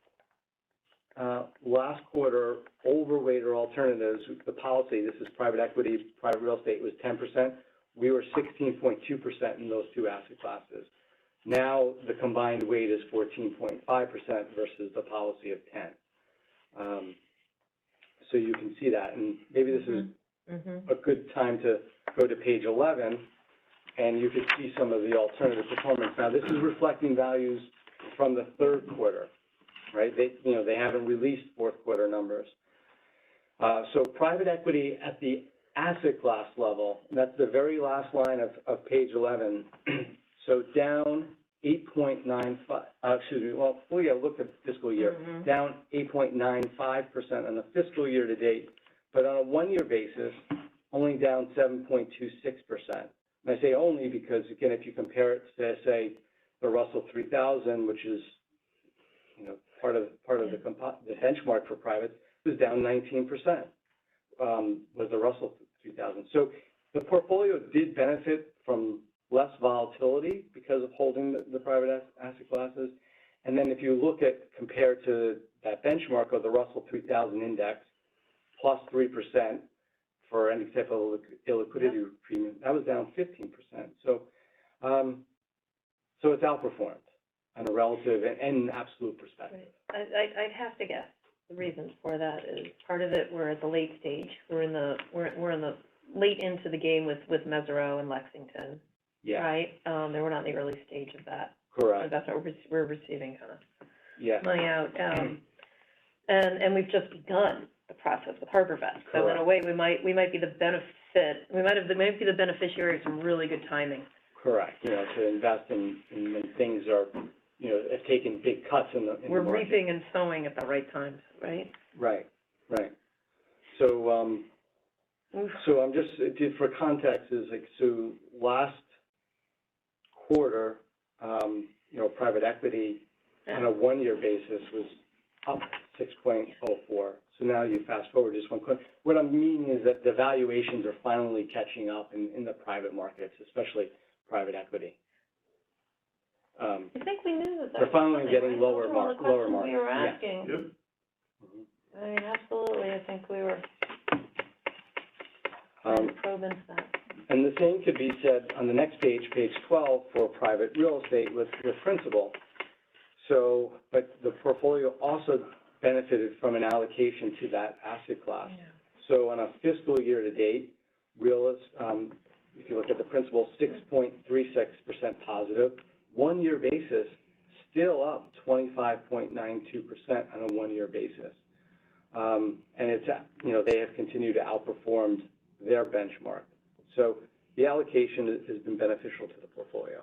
last quarter overweight our alternatives. The policy, this is private equity, private real estate, was 10%. we were 16.2% in those two asset classes. Now, the combined weight is 14.5% versus the policy of 10. So you can see that, and maybe this is a good time to go to page 11, and you can see some of the alternative performance. Now, this is reflecting values from the third quarter, right? They haven't released fourth quarter numbers. So private equity at the asset class level, that's the very last line of page 11. So down 8.95, look at fiscal year, down 8.95% on the fiscal year to date, but on a one-year basis, only down 7.26%. And I say only because, again, if you compare it to, say, the Russell 3000, which is, part of the benchmark for privates, was down 19%, was the Russell 3000. So the portfolio did benefit from less volatility because of holding the private asset classes. And then if you look at, compared to that benchmark of the Russell 3000 index, plus 3% for any type of illiquidity premium, that was down 15%. So, so it's outperformed on a relative and absolute perspective. Right. I'd have to guess the reasons for that is part of it, we're at the late stage. We're in the late into the game with Mesereau and Lexington. Yeah. Right? They were not in the early stage of that. Correct. That's what we're receiving kind of Yeah. money out. And we've just begun the process with HarborVest. So in a way, we might be the might be the beneficiary of some really good timing. Correct. To invest in when things are, have taken big cuts in the We're the market. reaping and sowing at the right times, right? Right. So, so I'm just, for context, is like, so last quarter, private equity on a one-year basis was up 6.04. So now you fast forward just one quick. What I'm meaning is that the valuations are finally catching up in the private markets, especially private equity. I think we knew that. They're finally getting lower marks. lower marks. We were asking. Yep. I mean, absolutely. I think we were probing that. And the same could be said on the next page, page 12, for private real estate with principal. So, but the portfolio also benefited from an allocation to that asset class. Yeah. So on a fiscal year to date, if you look at the principal, 6.36% positive. One-year basis, still up 25.92% on a one-year basis. And it's, they have continued to outperform their benchmark. So the allocation has been beneficial to the portfolio.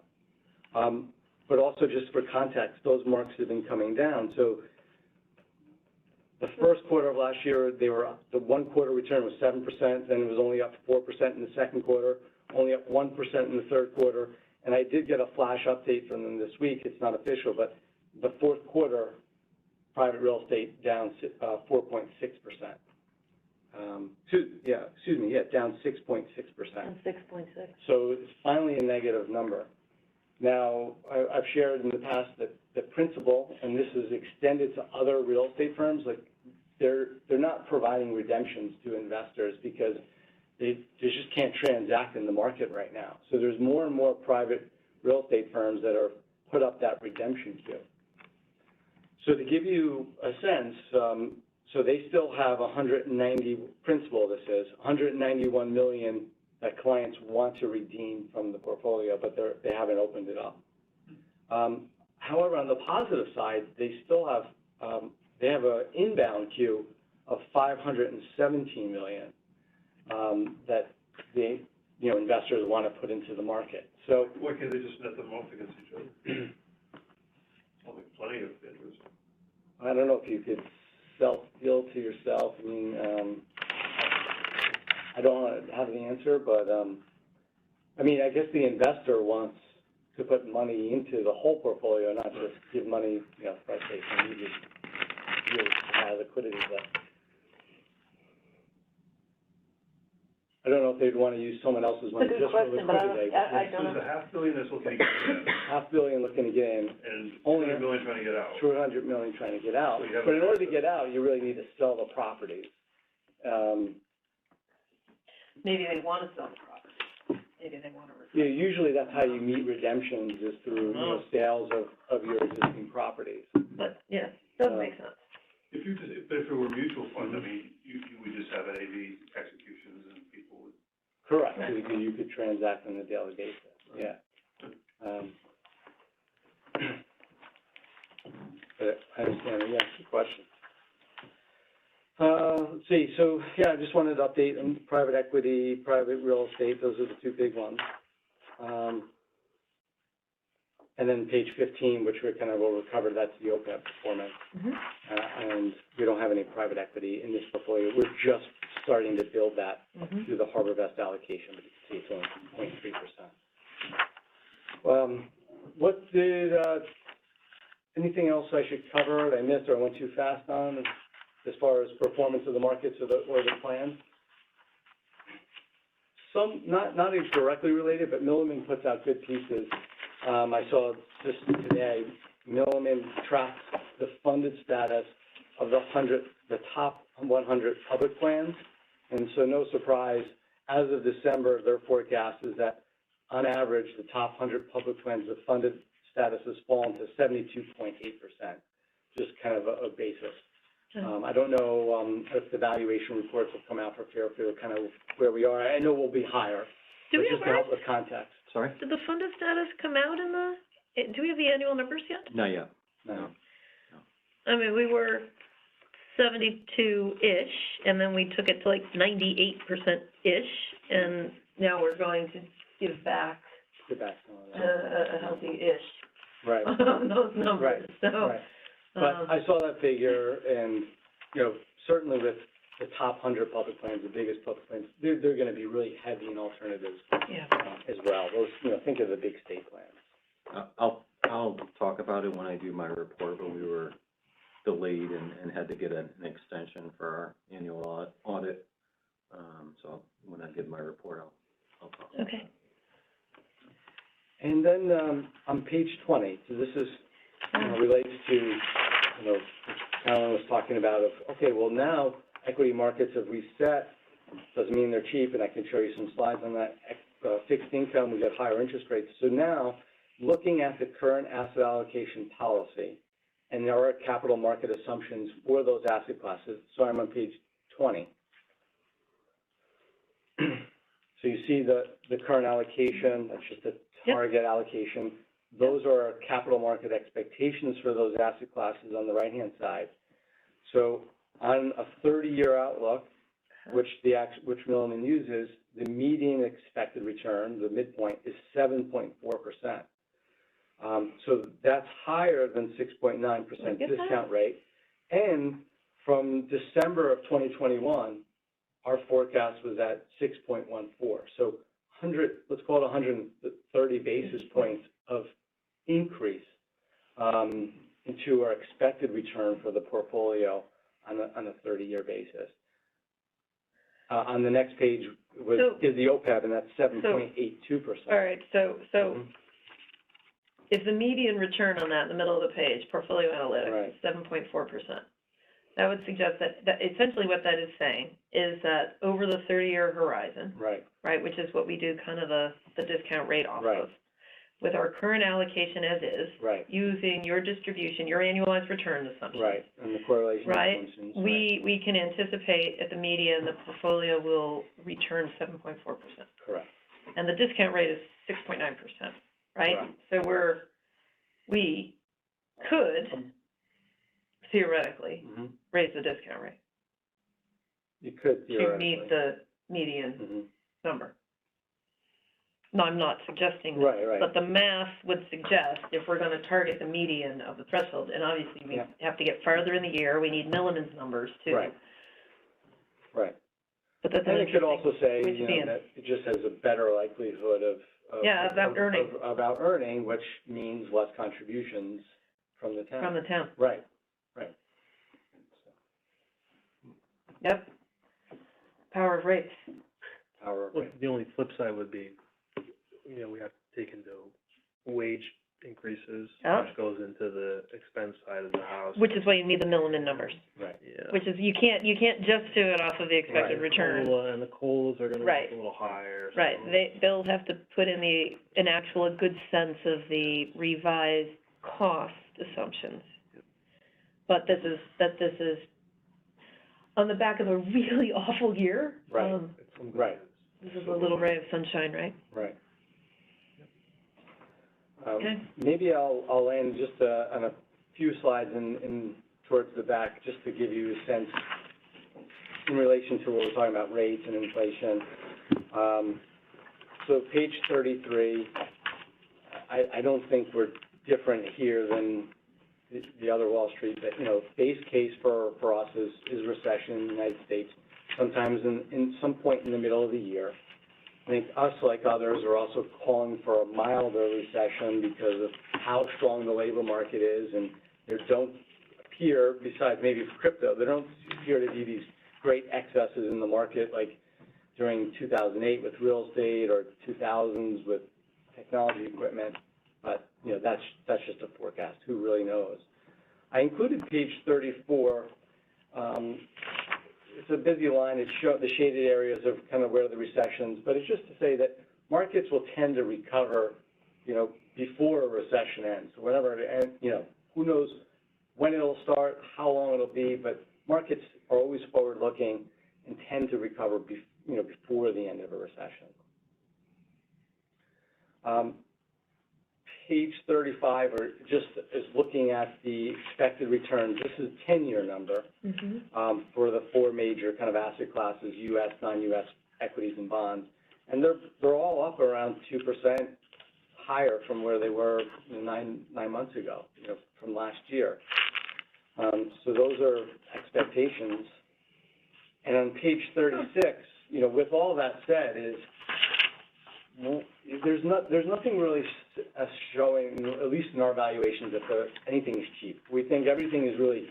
But also just for context, those marks have been coming down. So the first quarter of last year, the one quarter return was 7%, then it was only up 4% in the second quarter, only up 1% in the third quarter. And I did get a flash update from them this week. It's not official, but the fourth quarter, private real estate down 4.6%. Down 6.6%. And 6.6. So it's finally a negative number. Now, I've shared in the past that the principal, and this is extended to other real estate firms, like they're not providing redemptions to investors because they just can't transact in the market right now. So there's more and more private real estate firms that are put up that redemption queue. So to give you a sense, so they still have 190 principal. This is 191 million that clients want to redeem from the portfolio, but they haven't opened it up. However, on the positive side, they still have they have an inbound queue of 517 million that the investors want to put into the market. So Why can't they just net them off against each other? I'll make plenty of interest. I don't know if you could self-deal to yourself. I mean, I don't have the answer, but I mean, I guess the investor wants to put money into the whole portfolio, not just give money, let's say, you just really have liquidity left. I don't know if they'd want to use someone else's money just for liquidity. I don't So know. there's $500 million that's looking to get in, $500 million looking to get in, and only $200 million trying to get out. 200 million trying to get out. So you have But in a- order to get out, you really need to sell the properties. Maybe they want to sell the property. Maybe they Yeah, usually that's how you meet redemptions is through, sales of your existing properties. But, yeah, does make sense. If you just, but if it were mutual fund, I mean, you would just have AV executions and people would. Correct, you could transact on a daily basis, yeah. But I understand, yeah, good question. Let's see, so, yeah, I just wanted to update on private equity, private real estate, those are the two big ones. And then page 15, which we're kind of covered, that's the OPEB performance. And we don't have any private equity in this portfolio. We're just starting to build that through the HarborVest allocation, but you can see it's only 0.3%. What did, anything else I should cover that I missed or I went too fast on as far as performance of the markets or the plans? Some, not directly related, but Milliman puts out good pieces. I saw just today, Milliman tracks the funded status of the top 100 public plans. And so no surprise, as of December, their forecast is that on average, the top 100 public plans, the funded status has fallen to 72.8%, just kind of a basis. I don't know if the valuation reports will come out for Fairfield, kind of where we are. I know we'll be higher, but just to help with context. Sorry? Did the funded status come out in do we have the annual numbers yet? Not yet. No. I mean, we were 72-ish, and then we took it to like 98%-ish, and now we're going to give back Get back to all that. a healthy-ish Right. on those numbers. Right. So, Right. But I saw that figure, and, certainly with the top 100 public plans, the biggest public plans, they're going to be really heavy in alternatives as well. Those, think of the big state plans. I'll talk about it when I do my report, but we were delayed and had to get an extension for our annual audit. So when I give my report, I'll talk about okay. that. And then on page 20, so this is relates to, Alan was talking about okay, well now equity markets have reset, doesn't mean they're cheap, and I can show you some slides on that. Fixed income, we got higher interest rates. So now, looking at the current asset allocation policy, and there are capital market assumptions for those asset classes. So I'm on page 20. So you see the current allocation, that's just a target allocation. Those are our capital market expectations for those asset classes on the right-hand side. So on a 30-year outlook, which Milliman uses, the median expected return, the midpoint, is 7.4%. So that's higher than 6.9% discount rate. And from December of 2021, our forecast was at 6.14. So let's call it 130 basis points of increase into our expected return for the portfolio on a 30-year basis. On the next page is the OPEB, and that's 7.82%. All right, so if the median return on that in the middle of the page, portfolio analytics, is 7.4%, that would suggest that essentially what that is saying is that over the 30-year horizon, right, which is what we do kind of the discount rate off of, with our current allocation as is, using your distribution, your annualized return assumption. And the correlation assumptions. We can anticipate at the median the portfolio will return 7.4%. Correct. And the discount rate is 6.9%, right? So we could theoretically raise the discount rate. You could theoretically. To meet the median number. No, I'm not suggesting that, but the math would suggest if we're going to target the median of the threshold, and obviously we have to get farther in the year, we need Milliman's numbers too. Right. But that's and it could also say that it just has a better likelihood of about earning, which means less contributions from the town. Right. Yep. Power of rates. The only flip side would be, we have to take into wage increases, Oh. which goes into the expense side of the house. Which is why you need the Milliman numbers, Right. Yeah. which is, you can't just do it off of the expected Right. return. COLA, and the COLAs are gonna Right. be a little higher. Right, so- they'll have to put in an actual, a good sense of the revised cost assumptions. But this is on the back of a really awful year. Right. Right, This is a little ray of sunshine, right? right. Okay. Maybe I'll end just on a few slides in towards the back, just to give you a sense in relation to what we're talking about, rates and inflation. So page 33, I don't think we're different here than the other Wall Street, but, you know, base case for us is recession in the United States, sometimes in some point in the middle of the year. I think us, like others, are also calling for a milder recession because of how strong the labor market is, and there don't appear, besides maybe for crypto, there don't appear to be these great excesses in the market like during 2008 with real estate or 2000s with technology equipment. But, you know, that's just a forecast. Who really knows? I included page 34. It's a busy line. It shows the shaded areas of kind of where the recessions, but it's just to say that markets will tend to recover, you know, before a recession ends. Whenever it ends, you know, who knows when it'll start, how long it'll be, but markets are always forward-looking and tend to recover, before the end of a recession. Page 35 is looking at the expected returns. This is a 10-year number for the four major kind of asset classes: U.S., non-U.S. equities and bonds, and they're all up around 2% higher from where they were 9 months ago, from last year. So those are expectations. And on page 36, with all that said, there's nothing really showing, at least in our valuations, that anything is cheap. We think everything is really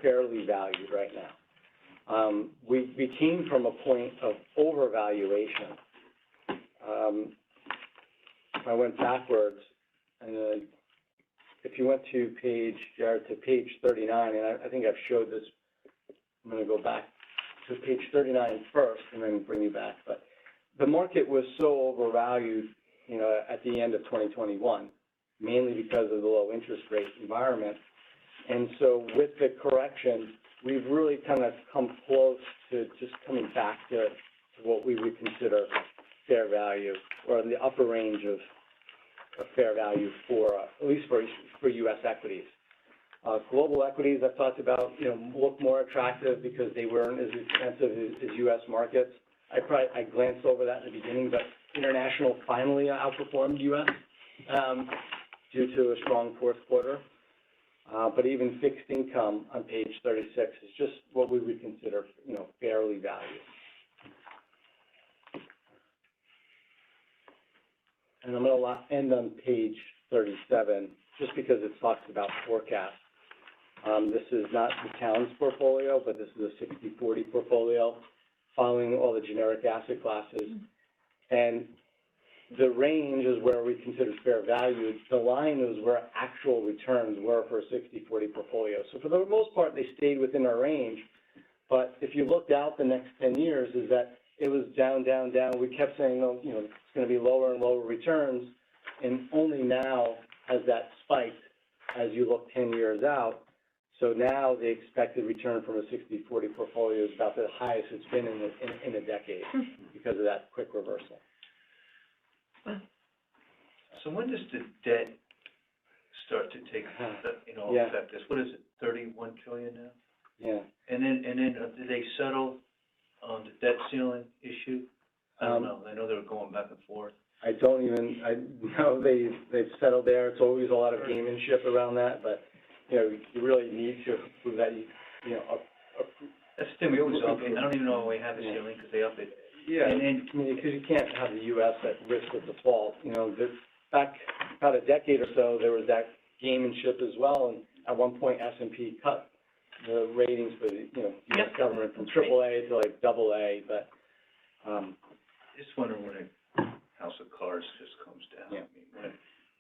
fairly valued right now. We came from a point of overvaluation. If I went backwards, and if you went to page 39, and I think I've showed this, I'm going to go back to page 39 first and then bring you back. But the market was so overvalued, at the end of 2021, mainly because of the low interest rate environment. And so with the correction, we've really kind of come close to just coming back to what we would consider fair value, or in the upper range of fair value for, at least for U.S. equities. Global equities, I've talked about, look more attractive because they weren't as expensive as U.S. markets. I glanced over that in the beginning, but international finally outperformed U.S. Due to a strong fourth quarter. But even fixed income on page 36 is just what we would consider, fairly valued. And I'm going to end on page 37, just because it talks about forecasts. This is not the town's portfolio, but this is a 60-40 portfolio, following all the generic asset classes. And the range is where we consider fair value. The line is where actual returns were for a 60-40 portfolio. So for the most part, they stayed within our range. But if you looked out the next 10 years, is that it was down, down, down. We kept saying, oh, it's going to be lower and lower returns. And only now has that spiked as you look 10 years out. So now the expected return from a 60-40 portfolio is about the highest it's been in a decade because of that quick reversal. So when does the debt start to take, affect this? What is it, 31 trillion now? Yeah. And then did they settle on the debt ceiling issue? I don't know. I know they were going back and forth. I know they've settled there. It's always a lot of gamemanship around that, but you really need to prove that that's the thing, we always up it. I don't even know why we have a ceiling, because they up it. Yeah, And because you can't have the U.S. at risk of default. Back about a decade or so, there was that gamemanship as well, and at one point S&P cut the ratings for the U.S. government from AAA to like AA. But just wondering when a house of cards just comes down. Yeah. I mean,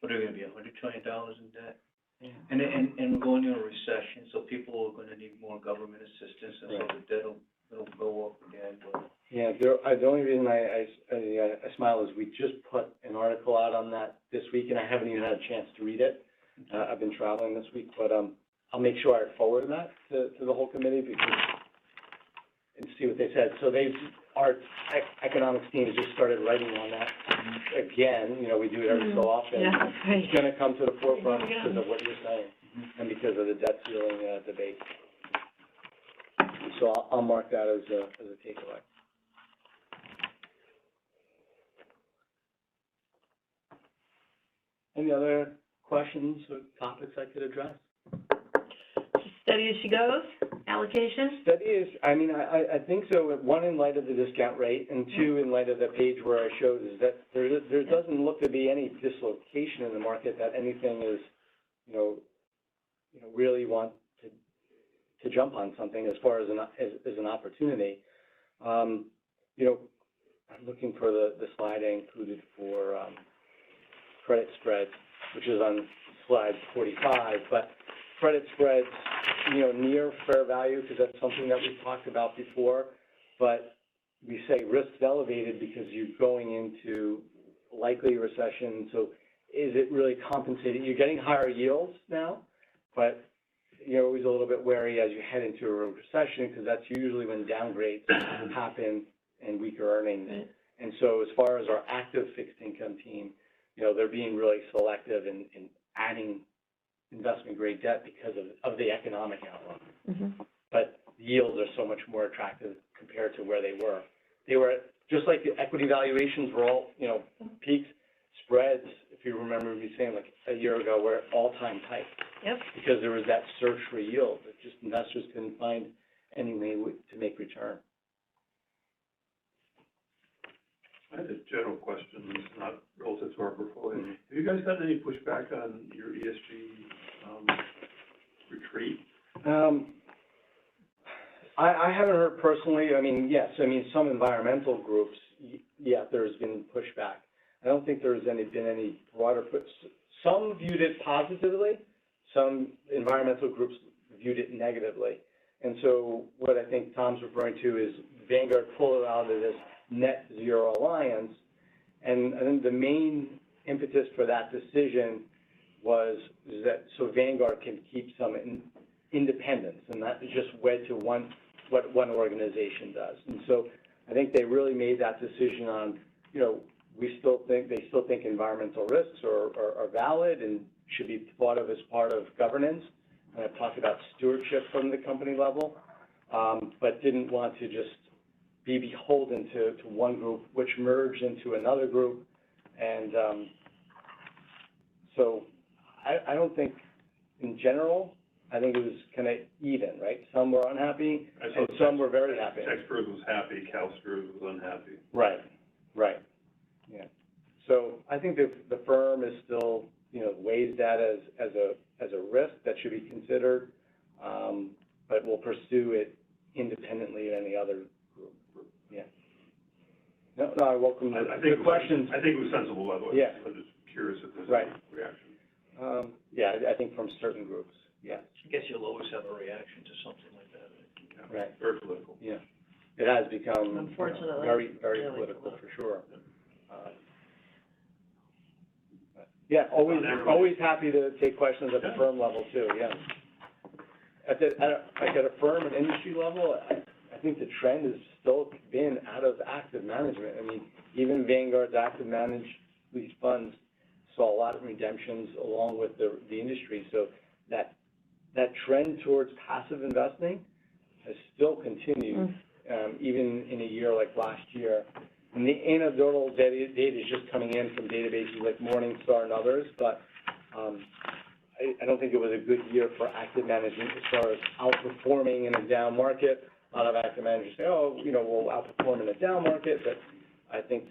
what are we gonna be, $100 trillion in debt? Yeah. And we're going into a recession, so people are gonna need more government assistance, and so Right. the debt will go up again, but. Yeah, the only reason I smile is we just put an article out on that this week, and I haven't even had a chance to read it. I've been traveling this week, but, I'll make sure I forward that to the whole committee and see what they said. So our economics team just started writing on that again, we do it every so often. Yeah, right. It's gonna come to the forefront because of what you're saying, and because of the debt ceiling, debate. So I'll mark that as a takeaway. Any other questions or topics I could address? Steady as she goes, allocation? Steady is, I think so, one, in light of the discount rate, and two, in light of the page where I showed is that there doesn't look to be any dislocation in the market, that anything is, really want to jump on something as far as an opportunity. I'm looking for the slide I included for, credit spreads, which is on slide 45, but credit spreads, near fair value, because that's something that we've talked about before, but we say risks elevated because you're going into likely recession, so is it really compensating? You're getting higher yields now, but you're always a little bit wary as you head into a recession, because that's usually when downgrades happen and weaker earnings. Right. And so as far as our active fixed income team, they're being really selective in adding investment grade debt because of the economic outlook. Mm-hmm. But the yields are so much more attractive compared to where they were. They were, just like the equity valuations were all, peaks, spreads, if you remember me saying like a year ago, were at all-time tight. Yep. Because there was that search for yield, that just investors couldn't find any way to make return. I had a general question, it's not relative to our portfolio. Have you guys had any pushback on your ESG, retreat? I haven't heard personally, yes, some environmental groups, yeah, there's been pushback. I don't think there's been any broader, some viewed it positively, some environmental groups viewed it negatively. And so what I think Tom's referring to is Vanguard pulled out of this net zero alliance, and I think the main impetus for that decision was that so Vanguard can keep some independence, and that is just wed to what one organization does. And so I think they really made that decision on, they still think environmental risks are valid and should be thought of as part of governance. And I've talked about stewardship from the company level, but didn't want to just be beholden to one group, which merged into another group. And so I don't think, in general, I think it was kind of even, right? Some were unhappy, and some were very happy. Sexburg was happy, CalSTRS was unhappy. Right, yeah. So I think the firm is still, weighs that as a risk that should be considered, but we'll pursue it independently of any other group. Yeah. No, I welcome the questions. I think it was sensible, by the way. Yeah. I'm just curious if there's Right. a reaction. Yeah, I think from certain groups, yeah. I guess you'll always have a reaction to something like that. Yeah. Right. Very political. Yeah. It has become Unfortunately, very, very really political for sure. Yeah, always happy to take questions at the firm level too, yeah. At a firm and industry level, I think the trend has still been out of active management. Even Vanguard's active managed lease funds saw a lot of redemptions along with the industry. So that trend towards passive investing has still continued, even in a year like last year. And the anecdotal data is just coming in from databases like Morningstar and others, but I don't think it was a good year for active management as far as outperforming in a down market. A lot of active managers say, we'll outperform in a down market, but I think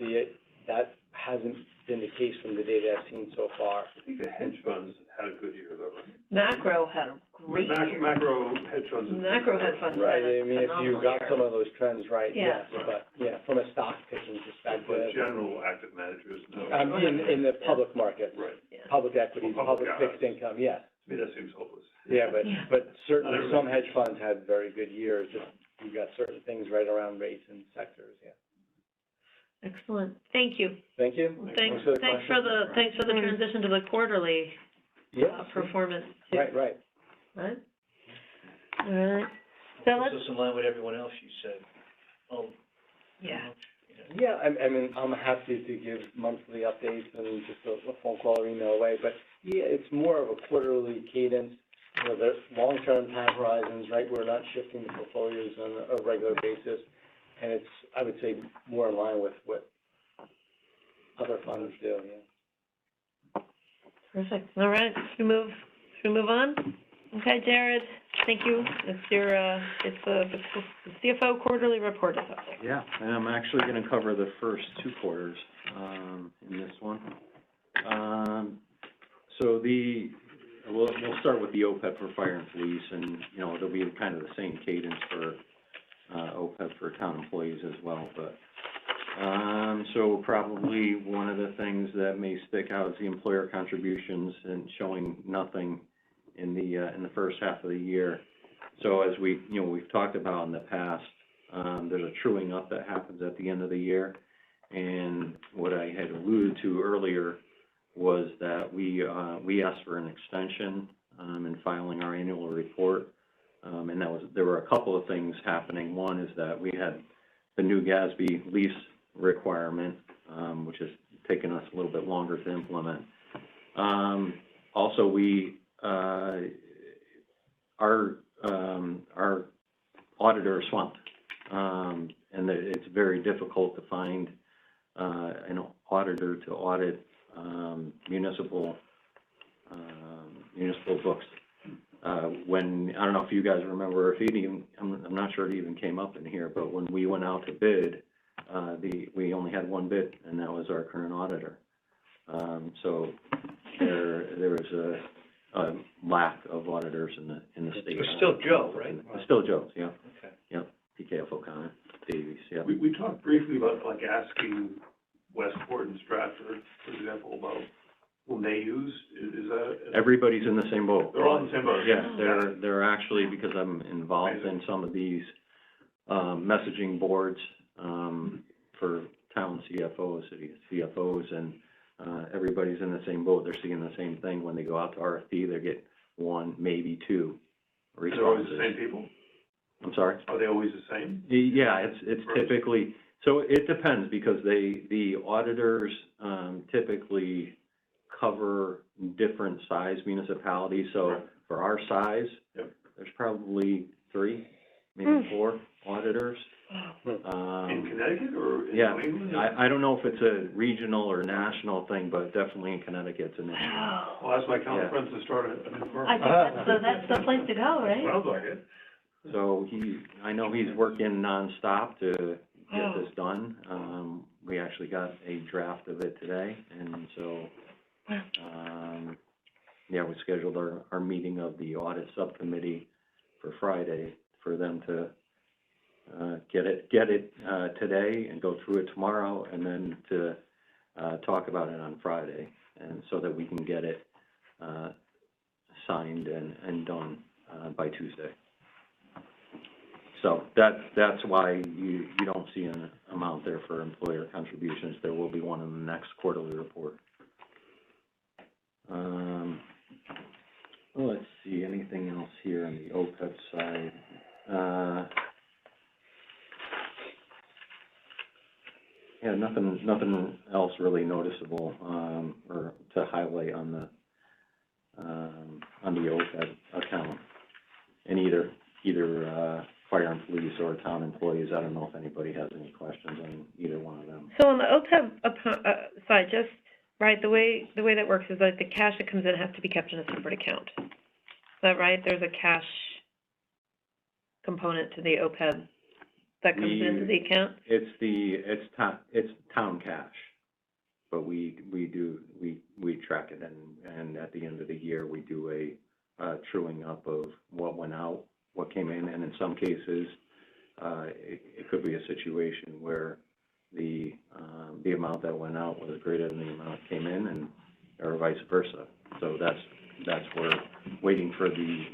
that hasn't been the case from the data I've seen so far. I think the hedge funds had a good year, though, right? Macro had a great year. Macro hedge funds. Macro hedge funds. Right, had a if you phenomenal got year. some of those trends right, Yeah. yes, but yeah, from a stock picking perspective. But general active managers, no. In the public market. Right. Yeah. public equities, Well, public public, fixed income, yes. To me, that seems hopeless. Yeah, but certainly Not some everything. hedge funds had very good years. You've got certain things right around rates and sectors, yeah. Excellent. Thank you. Thank you. Thanks for the for question. the transition to the quarterly, Yes, performance too. right. Right? All right. So Puts let's, us in line with everyone else, you said. yeah. Yeah, I mean, I'm happy to give monthly updates and just a phone call or email away, but yeah, it's more of a quarterly cadence. You know, there's long-term time horizons, right? We're not shifting the portfolios on a regular basis, and it's, I would say, more in line with what other funds do, yeah. Perfect. All right. Should we move on? Okay, Jared, thank you. It's your, it's the CFO quarterly report is up there. Yeah, and I'm actually gonna cover the first 2 quarters, in this one. So we'll start with the OPEB for fire and police, and, you know, it'll be kind of the same cadence for, OPEB for town employees as well, but, so probably one of the things that may stick out is the employer contributions and showing nothing in the first half of the year. So as we've talked about in the past, there's a truing up that happens at the end of the year. And what I had alluded to earlier was that we asked for an extension, in filing our annual report. And there were a couple of things happening. One is that we had the new GASB lease requirement, which has taken us a little bit longer to implement. Also, our auditor is swamped, and it's very difficult to find an auditor to audit municipal books. When, I don't know if you guys remember, if it even, I'm not sure it even came up in here, but when we went out to bid, we only had one bid, and that was our current auditor. So there was a lack of auditors in the state. It's still Joe, right? It's still Joe, yeah. Okay. Yep, PKF O'Connor, Davies, yeah. We talked briefly about, like, asking Westport and Stratford, for example, about, will they use, is that? Everybody's in the same boat. They're all in the same boat? Yeah, they're actually, because I'm involved in some of these, messaging boards, for town CFOs, city CFOs, and, everybody's in the same boat. They're seeing the same thing. When they go out to RFP, they get 1, maybe 2 responses. They're always the same people? I'm sorry? Are they always the same? Yeah, it's typically, so it depends, because the auditors, typically cover different size municipalities. So Right. for our size, Yep. there's probably 3, maybe 4 auditors. In Connecticut or in Yeah, New England? I don't know if it's a regional or national thing, but definitely in Connecticut it's an issue. Wow. Well, that's my county Yeah. friends to start a new firm. I think that's the place to go, right? Sounds like it. So I know he's working nonstop to get Wow. this done. We actually got a draft of it today, and so, yeah, we scheduled our meeting of the audit subcommittee for Friday for them to, get it today and go through it tomorrow, and then to, talk about it on Friday, and so that we can get it, signed and done, by Tuesday. So that's why you don't see an amount there for employer contributions. There will be one in the next quarterly report. Let's see, anything else here on the OPEB side? Yeah, nothing else really noticeable, or to highlight on the OPEB account. And either fire and police or town employees, I don't know if anybody has any questions on either one of them. So on the OPEB side, just, right, the way that works is that the cash that comes in has to be kept in a separate account. Is that right? There's a cash component to the OPEB that comes into the account? It's town cash, but we track it, and at the end of the year, we do a truing up of what went out, what came in, and in some cases, it could be a situation where the amount that went out was greater than the amount that came in, and or vice versa. So that's where, waiting for the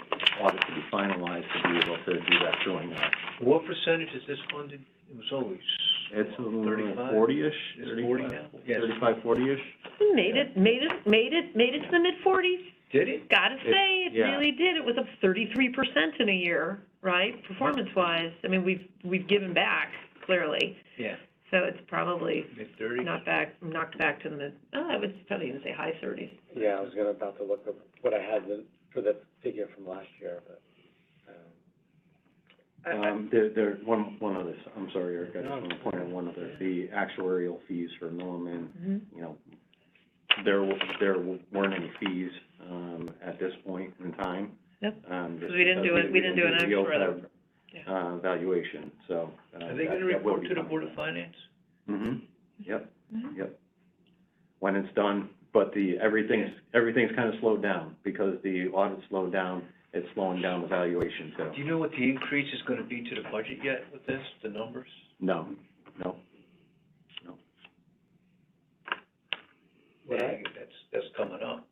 audit to be finalized to be able to do that filling out. What percentage is this funded? It was always It's a little 35? 40-ish, It's 40 now? Yes. 35, 40-ish. Made it to the mid-40s. Did it? Gotta say, it yeah. really did. It was up 33% in a year, right? Performance-wise. I mean, we've given back, clearly. Yeah. So it's probably Mid-30s? knocked back to the mid, I would probably even say high 30s. Yeah, I was about to look up what I had for the figure from last year, but, There, one other, I'm sorry, Eric, I just want to point out one other, the actuarial fees for Milliman, you know, there weren't any fees, at this point in time. Yep. Just We didn't do it, we didn't do an because we extra. didn't do the OPEB, valuation, so. Are they gonna report to the Board of Finance? Yep, yep. When it's done, but everything's kind of slowed down, because the audit slowed down, it's slowing down the valuation too. Do you know what the increase is gonna be to the budget yet with this, the numbers? No. Yeah, that's coming up.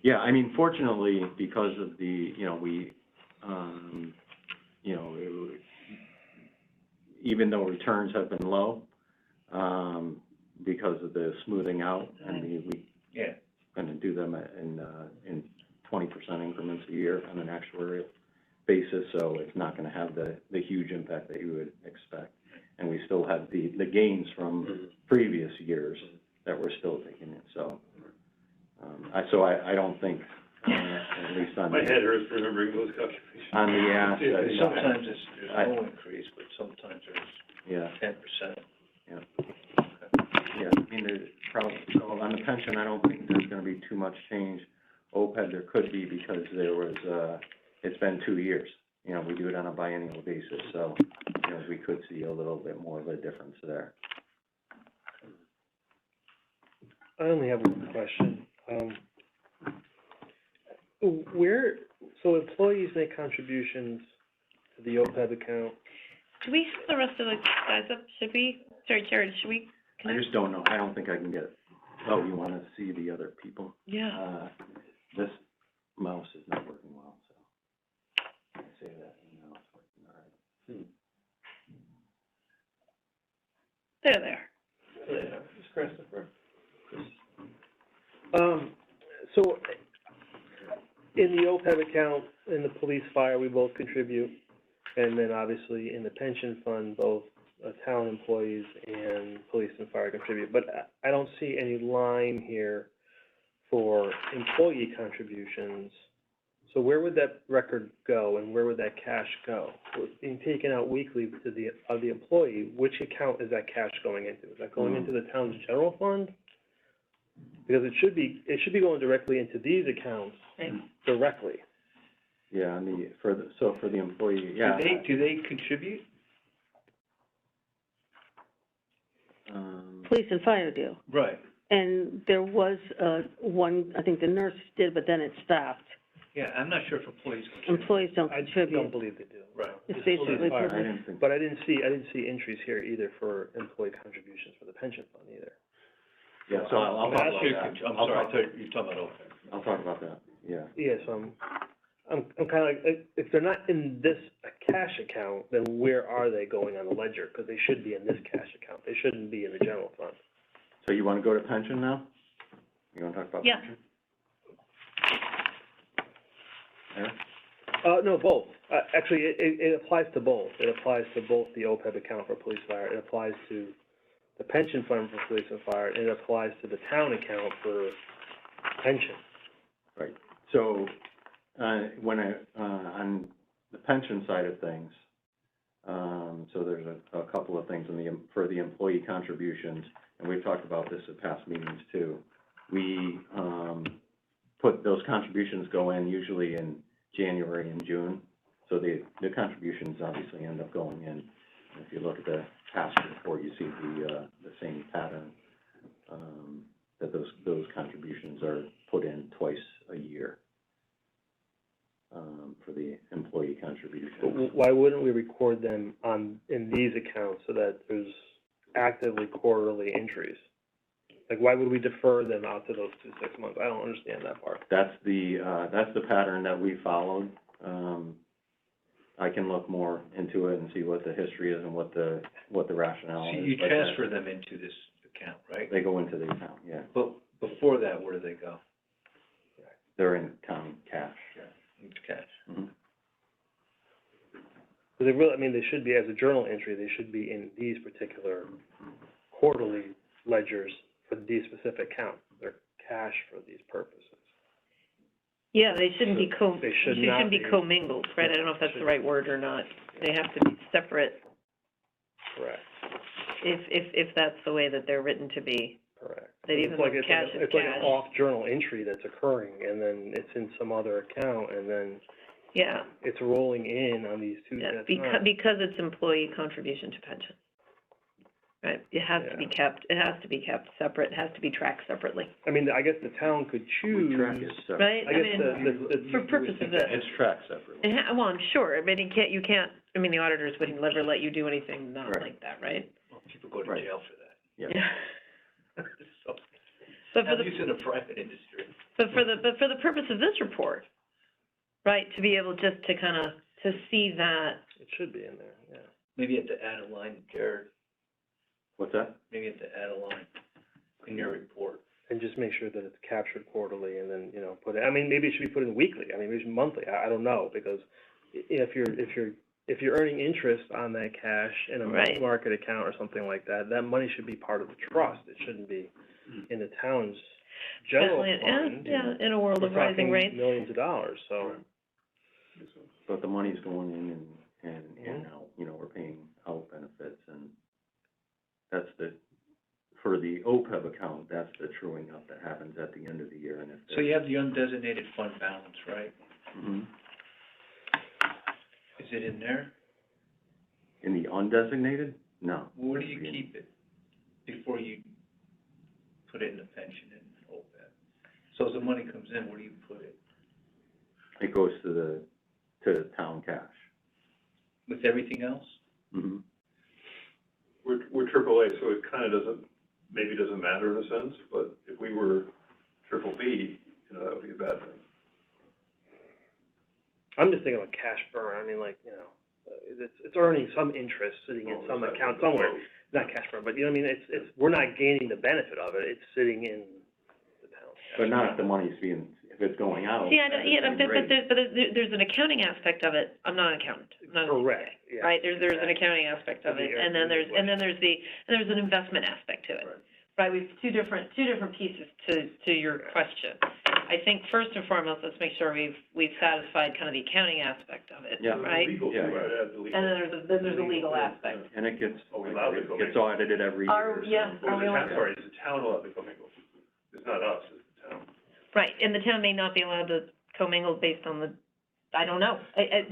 Yeah, I mean, fortunately, because of the, even though returns have been low, because of the smoothing out, and Yeah. going to do them in 20% increments a year on an actuarial basis, so it's not going to have the huge impact that you would expect. And we still have the gains from previous years that we're still taking in, so. I don't think, at least on My head hurts remembering those calculations. on the asset. Sometimes there's no increase, but sometimes there's 10%. Yeah, I mean, there's probably, so on the pension, I don't think there's gonna be too much change. OPEB, there could be, because there was, it's been 2 years. You know, we do it on a biennial basis, so, we could see a little bit more of a difference there. I only have one question. So employees make contributions to the OPEB account. Do we have the rest of the guys up? Should we, sorry, Jared, should we? I just don't know, I don't think I can get it. Oh, you wanna see the other people? Yeah. This mouse is not working well, so. I say that, and now it's working all right. There. It's Christopher. So in the OPEB account, in the police fire, we both contribute. And then obviously in the pension fund, both town employees and police and fire contribute. But I don't see any line here for employee contributions. So where would that record go, and where would that cash go? It's being taken out weekly of the employee. Which account is that cash going into? Is that going into the town's general fund? Because it should be going directly into these accounts directly. Yeah, for the employee, yeah. Do they contribute? Police and fire do. Right. And there was, one, I think the nurse did, but then it stopped. Yeah, I'm not sure if employees contribute. Employees don't I contribute. don't believe they do. Right. It's basically fire. public. But I didn't see entries here either for employee contributions for the pension fund either. Yeah, so I'll talk about that. I'm sorry, I thought you were talking about OPEB. I'll talk about that, yeah. Yeah, so I'm kind of like, if they're not in this cash account, then where are they going on the ledger? Because they should be in this cash account. They shouldn't be in the general fund. So you wanna go to pension now? You wanna talk about Yeah. pension? Eric? No, both. Actually, it applies to both. It applies to both the OPEB account for police fire. It applies to the pension fund for police and fire, and it applies to the town account for pension. Right, so, on the pension side of things, so there's a couple of things for the employee contributions, and we've talked about this at past meetings too. We, put those contributions go in usually in January and June, so the contributions obviously end up going in. And if you look at the past report, you see the same pattern, that those contributions are put in twice a year, for the employee contributions. But why wouldn't we record them in these accounts so that there's actively quarterly entries? Like, why would we defer them out to those 6 months? I don't understand that part. That's the pattern that we followed. I can look more into it and see what the history is and what the rationale So is. you but transfer them into this account, right? They go into the account, yeah. But before that, where do they go? They're in town cash. Into cash. Mm-hmm. So they really, I mean, they should be, as a journal entry, they should be in these particular quarterly ledgers for these specific accounts. They're cash for these purposes. Yeah, they shouldn't be They should not shouldn't be be. commingled, right? I don't know if that's the right word or not. They have to be separate Correct, if that's the way that they're written to be. correct. That even It's like, though cash is it's like cash. an off-journal entry that's occurring, and then it's in some other account, and then Yeah, it's rolling in on these two yeah, at a time. because it's employee contribution to pension. Right, it has to be kept separate, it has to be tracked separately, I mean, I guess the town could choose. We track it separate. right? I guess the For purposes of this. It's tracked separately. Well, I'm sure, I mean, you can't, I mean, the auditors wouldn't never let you do anything not Right. like that, right? Well, people go to Right. jail for that. Yeah. So, But for at the, least in the private industry. but for the purpose of this report, right, to be able just to kind of, to see that, It should be in there, yeah. Maybe you have to add a line, Jared, What's that? maybe you have to add a line in your report. And just make sure that it's captured quarterly, and then, put it, I mean, maybe it should be put in weekly, I mean, maybe it should be monthly, I don't know, because if you're earning interest on that cash in a money Right. market account or something like that, that money should be part of the trust, it shouldn't be in the town's general especially, fund. in a world of We're rising talking rates. millions of dollars, so. But the money's going in and out, we're paying out benefits, and that's for the OPEB account, that's the truing up that happens at the end of the year, and if. So you have the undesignated fund balance, right? Mm-hmm. Is it in there? In the undesignated? No. Where do you keep it before you put it in the pension and OPEB? So as the money comes in, where do you put it? It goes to the town cash. With everything else? Mm-hmm. We're AAA, so it kind of maybe doesn't matter in a sense, but if we were triple B, that would be a bad thing. I'm just thinking about cash burn, I mean, it's earning some interest sitting in some account somewhere, not cash burn, but you know what I mean, it's, we're not gaining the benefit of it, it's sitting in the town. But not if the money's if it's going out. See, I don't, then it's but there's an accounting aspect of it, I'm not an accountant, I'm not an Correct, CPA, yeah. right? There's an accounting aspect of it, and then there's an investment aspect to it. Right, we have two different pieces to your question. I think first and foremost, let's make sure we've satisfied kind of the accounting aspect of it, Yeah. right? Legal, too, Yeah. I'd add the legal. And then there's a legal aspect. And it gets, Are we allowed to go it gets audited every year. Or the town, sorry, is the town allowed to commingle? It's not us, it's the town. Right, and the town may not be allowed to commingle based on the, I don't know,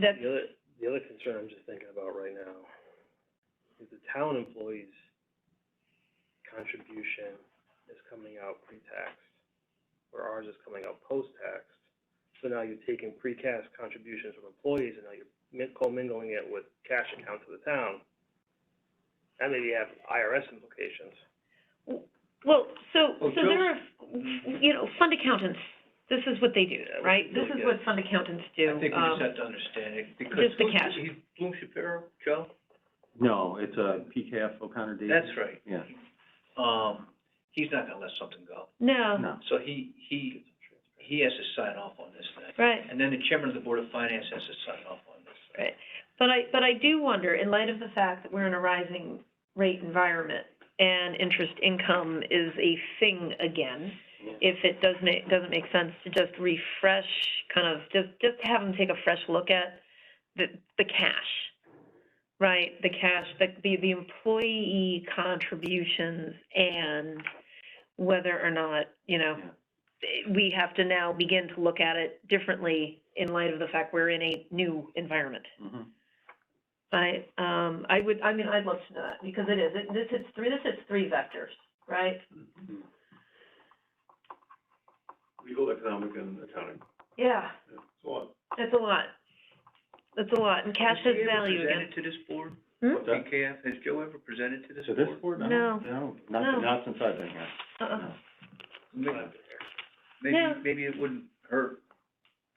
that's, The other concern I'm just thinking about right now is the town employees' contribution is coming out pre-taxed, where ours is coming out post-taxed. So now you're taking pre-tax contributions from employees, and now you're commingling it with cash accounts of the town. That maybe have IRS implications. well, so Well, there are, fund accountants, this is what they do, Yeah, right? which is This really is good. what fund accountants do. I think we just have to understand it, because just the cash. he's Bloom Shapiro, Joe? No, it's a PKF O'Connor Davis. That's right. Yeah. He's not gonna let something go. No, No. So he has to sign off on this thing. right. And then the chairman of the Board of Finance has to sign off on this thing. Right, but I do wonder, in light of the fact that we're in a rising rate environment and interest income is a thing again, if it doesn't make sense to just refresh, kind of, just have them take a fresh look at the cash, right? The cash, the employee contributions, and whether or not, we have to now begin to look at it differently in light of the fact we're in a new environment. Mm-hmm. I'd love to know that, because this hits three vectors, right? Legal, economic, and accounting. Yeah, Yeah, it's a lot. it's a lot. It's a lot, and cash has value again. Has Joe ever presented to this board? Hmm? What's that? PKF, has Joe ever presented to this To board? this board? No. No, No. not since I've been here. No. Maybe it wouldn't hurt,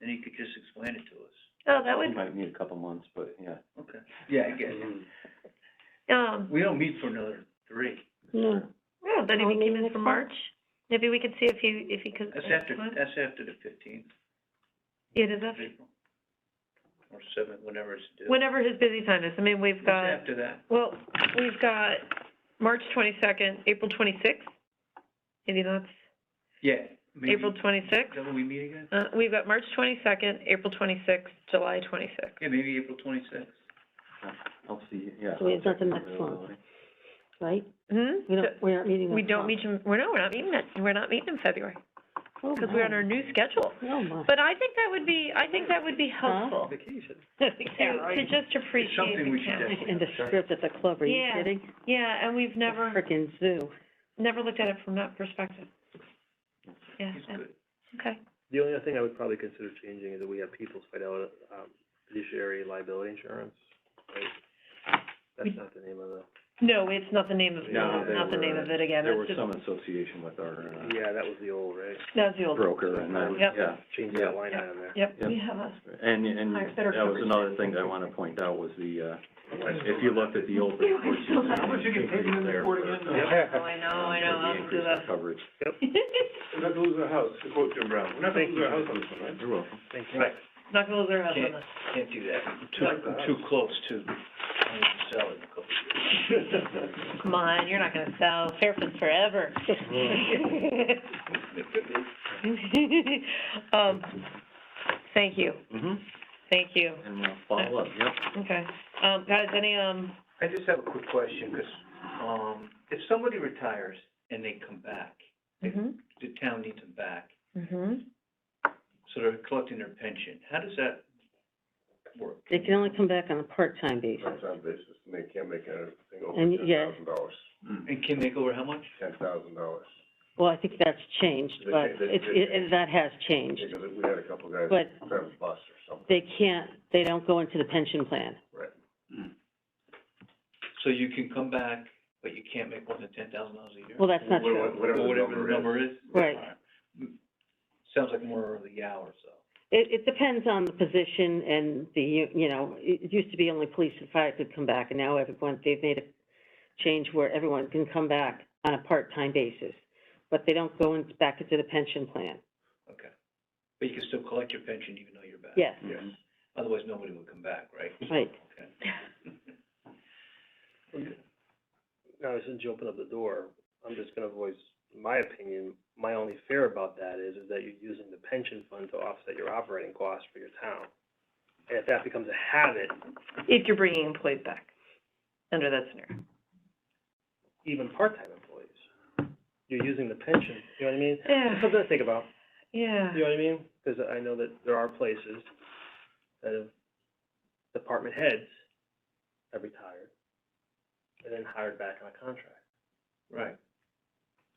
and you could just explain it to us. Oh, that We would, might need a couple months, but yeah. Okay. Yeah, I get it. We don't meet for another 3. No. yeah, then if he came in next for month? March, maybe we could see if he could. That's after the 15th It is of after, April. Or 7th, whenever it's due. whenever his busy time is. I mean, we've What's got, after that? well, we've got March 22nd, April 26th. Maybe that's Yeah, maybe. April 26th. Is that when we meet again? We've got March 22nd, April 26th, July 26th. Yeah, maybe April 26th. I'll see, yeah. So it's I'll not the check next month. availability. Right? Hmm? We aren't meeting We next don't month. meet in, we're not meeting in February, Oh, because we're on my. our new schedule. Oh, my. But I think that would be helpful Vacation. to just appreciate something we the should county. definitely- And the script at the club, are you Yeah. kidding? Yeah, and we've never, Frickin' zoo. never looked at it from that perspective. Yeah, He's good. okay. The only other thing I would probably consider changing is that we have People's Fidelity, fiduciary liability insurance, right? That's not the name of the. No, it's not the name of, No, not the name of it again. There It's was just, some association with our, Yeah, that was the old, right? that's the old. broker, and then, Yep. yeah. Change that line item there. Yep, Yep. we have a, And Higher- better that was coverage. another thing that I want to point out was the, if you looked at the old reports. still have- How much you get paid in the report again? oh, I know, I'll do that. Coverage. We're not gonna lose our house, to quote Jim Brown. We're not gonna lose our house on this one, right? You're welcome. Thank you. Right. Not gonna lose our house on Can't, this. can't do that. I'm too close to, I need to sell it in a couple of years. Come on, you're not gonna sell Fairfield forever. Thank you, Mm-hmm. thank you. And we'll follow up, yep. Okay, guys, any, I just have a quick question, because, if somebody retires and they come back, mhm, the town needs them back, mhm. so they're collecting their pension, how does that work? They can only come back on a part-time basis. Part-time basis, and they can't make anything over And, yeah. $10,000. And can they go over how much? $10,000. Well, I think that's changed, They- but that has changed. Because we had a couple guys But drive a bus or something. they don't go into the pension plan. Right. So you can come back, but you can't make more than $10,000 a year? Well, that's not true. Whatever Whatever the number is? Right. All right. Sounds like more of the hours, though. It depends on the position and it used to be only police and fire could come back, and now they've made a change where everyone can come back on a part-time basis, but they don't go back into the pension plan. Okay. But you can still collect your pension even though you're back? Yes. Yes. Otherwise, nobody would come back, right? Right. Okay. Now, since you opened up the door, I'm just gonna voice my opinion. My only fear about that is that you're using the pension fund to offset your operating costs for your town. And if that becomes a habit, If you're bringing employees back, under that scenario. even part-time employees, you're using the pension, you know what I mean? Yeah. It's something to think about, Yeah. you know what I mean? Because I know that there are places that have department heads have retired and then hired back on a contract. Right.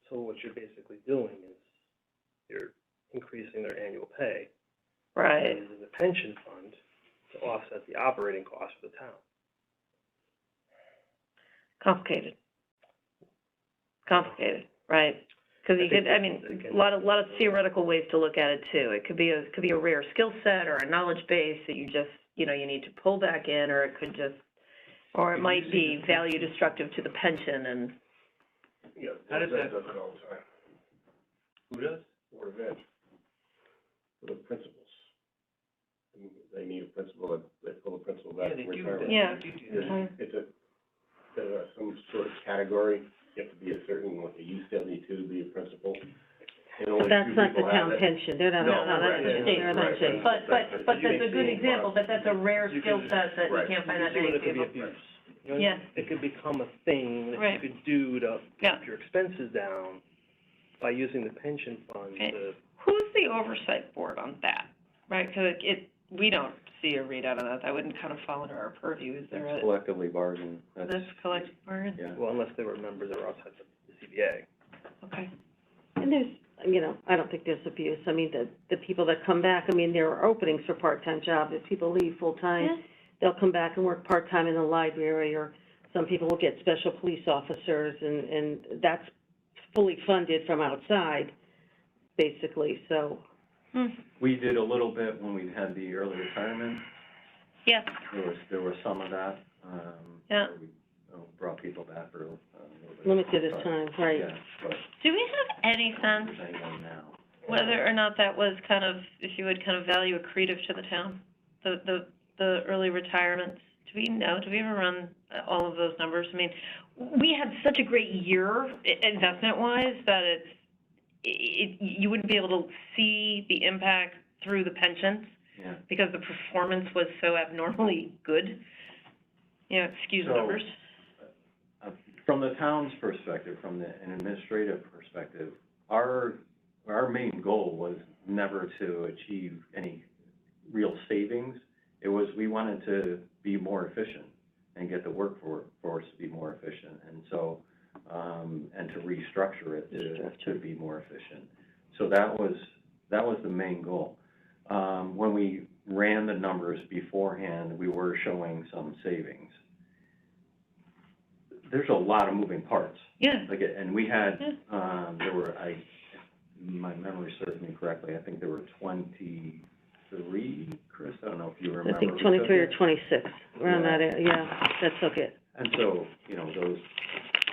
So what you're basically doing is you're increasing their annual pay. Right. And using the pension fund to offset the operating costs for the town. Complicated, right? Because you I think could, I mean, again- a lot of theoretical ways to look at it too. It could be a rare skill set or a knowledge base that you just, you need to pull back in, or it could just, or it might be value destructive to the pension and, Yeah. How does that- does it all the time? Who does? Board of Ed. For the principals. And they need a principal, they pull a principal back Yeah, they from do retirement. that. Yeah. They do that. It's some sort of category, you have to be a certain, like a U-72 to be a principal. And only But that's two not the people have town it. pension, they're not No, on right, pension, yeah, they're on right, pension. right. but that's a good example, but that's a rare You skill can- set that you right. can't find that You see many what it could be people. abused. You know, Yeah. it could become a thing that Right. you could do to Yeah. keep your expenses down by using the pension fund Okay. to. Who's the oversight board on that, right? Because we don't see a readout on that. That wouldn't kind of fall under our purview. Is there It's a, collectively bargained, this that's, collective bargain? yeah. Well, unless they were members that were outside the CBA. Okay. And I don't think there's abuse. I mean, the people that come back, I mean, there are openings for part-time jobs. If people leave full-time, they'll come back and work part-time in the library, or some people will get special police officers, and that's fully funded from outside, basically, so. We did a little bit when we had the early retirement. Yeah. There was some of that, Yeah. where we, brought people back for, a little bit. Limited of time, right. Yeah, but Do we have any sense there's anyone now. whether or not that was kind of, if you would kind of value accretive to the town, the early retirements? Do we know? Do we ever run all of those numbers? I mean, we had such a great year investment-wise that you wouldn't be able to see the impact through the pensions Yeah. because the performance was so abnormally good. You know, excuse the So- numbers. From the town's perspective, from an administrative perspective, our main goal was never to achieve any real savings. It was, we wanted to be more efficient and get the workforce to be more efficient. And so, and to restructure it to be more efficient. So that was the main goal. When we ran the numbers beforehand, we were showing some savings. There's a lot of moving parts. Yeah. Like, and we had, there were, my memory serves me correctly, I think there were 23, Chris, I don't know if you remember. I think 23 or 26, around that area, yeah, that took it. And so, you know, those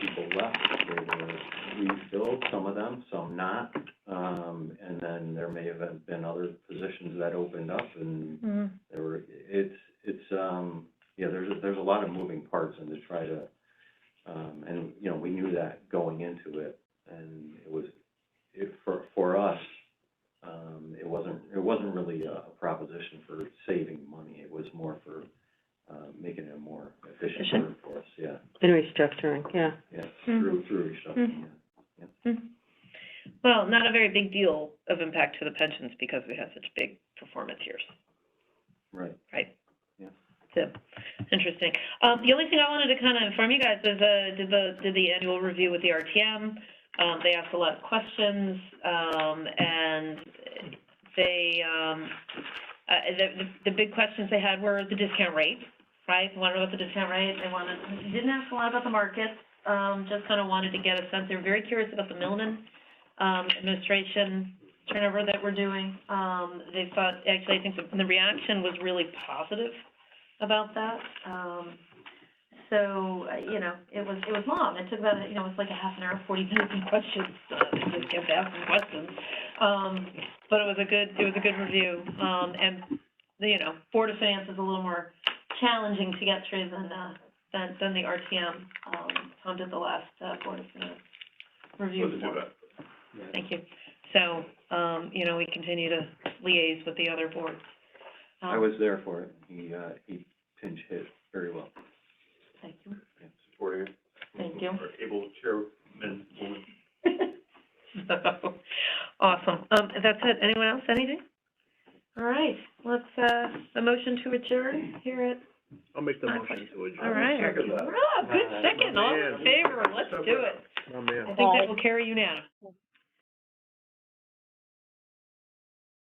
people left, they were refilled, some of them, some not. And then there may have been other positions that opened up and there were, yeah, there's a lot of moving parts and to try to, and, you know, we knew that going into it, and for us, it wasn't really a proposition for saving money. It was more for, making it a more efficient workforce, yeah. And restructuring, yeah. Yeah, through restructuring, yeah. Well, not a very big deal of impact to the pensions because we had such big performance years. Right. Right. Yeah. So, interesting. The only thing I wanted to kind of inform you guys is, did the annual review with the RTM. They asked a lot of questions, and they, the big questions they had were the discount rate, right? They wanted to know about the discount rate. They didn't ask a lot about the markets, just kind of wanted to get a sense. They were very curious about the Milliman administration turnover that we're doing. They thought, actually, I think the reaction was really positive about that. So, you know, it was long. It took about, you know, it was like a half an hour, 40 minutes of questions. They just kept asking questions. But it was a good review. And, you know, Board of Finance is a little more challenging to get through than the RTM. Tom did the last Board of Finance review. Thank you. So, you know, we continue to liaise with the other boards. I was there for it. He pinch hit very well. Thank you. Yeah, supportive. Thank you. Our able chairman, woman. Awesome. That's it. Anyone else? Anything? All right. Let's, a motion to adjourn here at. I'll make the motion to adjourn. All right. Rob, good second. All in favor. Let's do it. Oh, man. I think that will carry unanimous.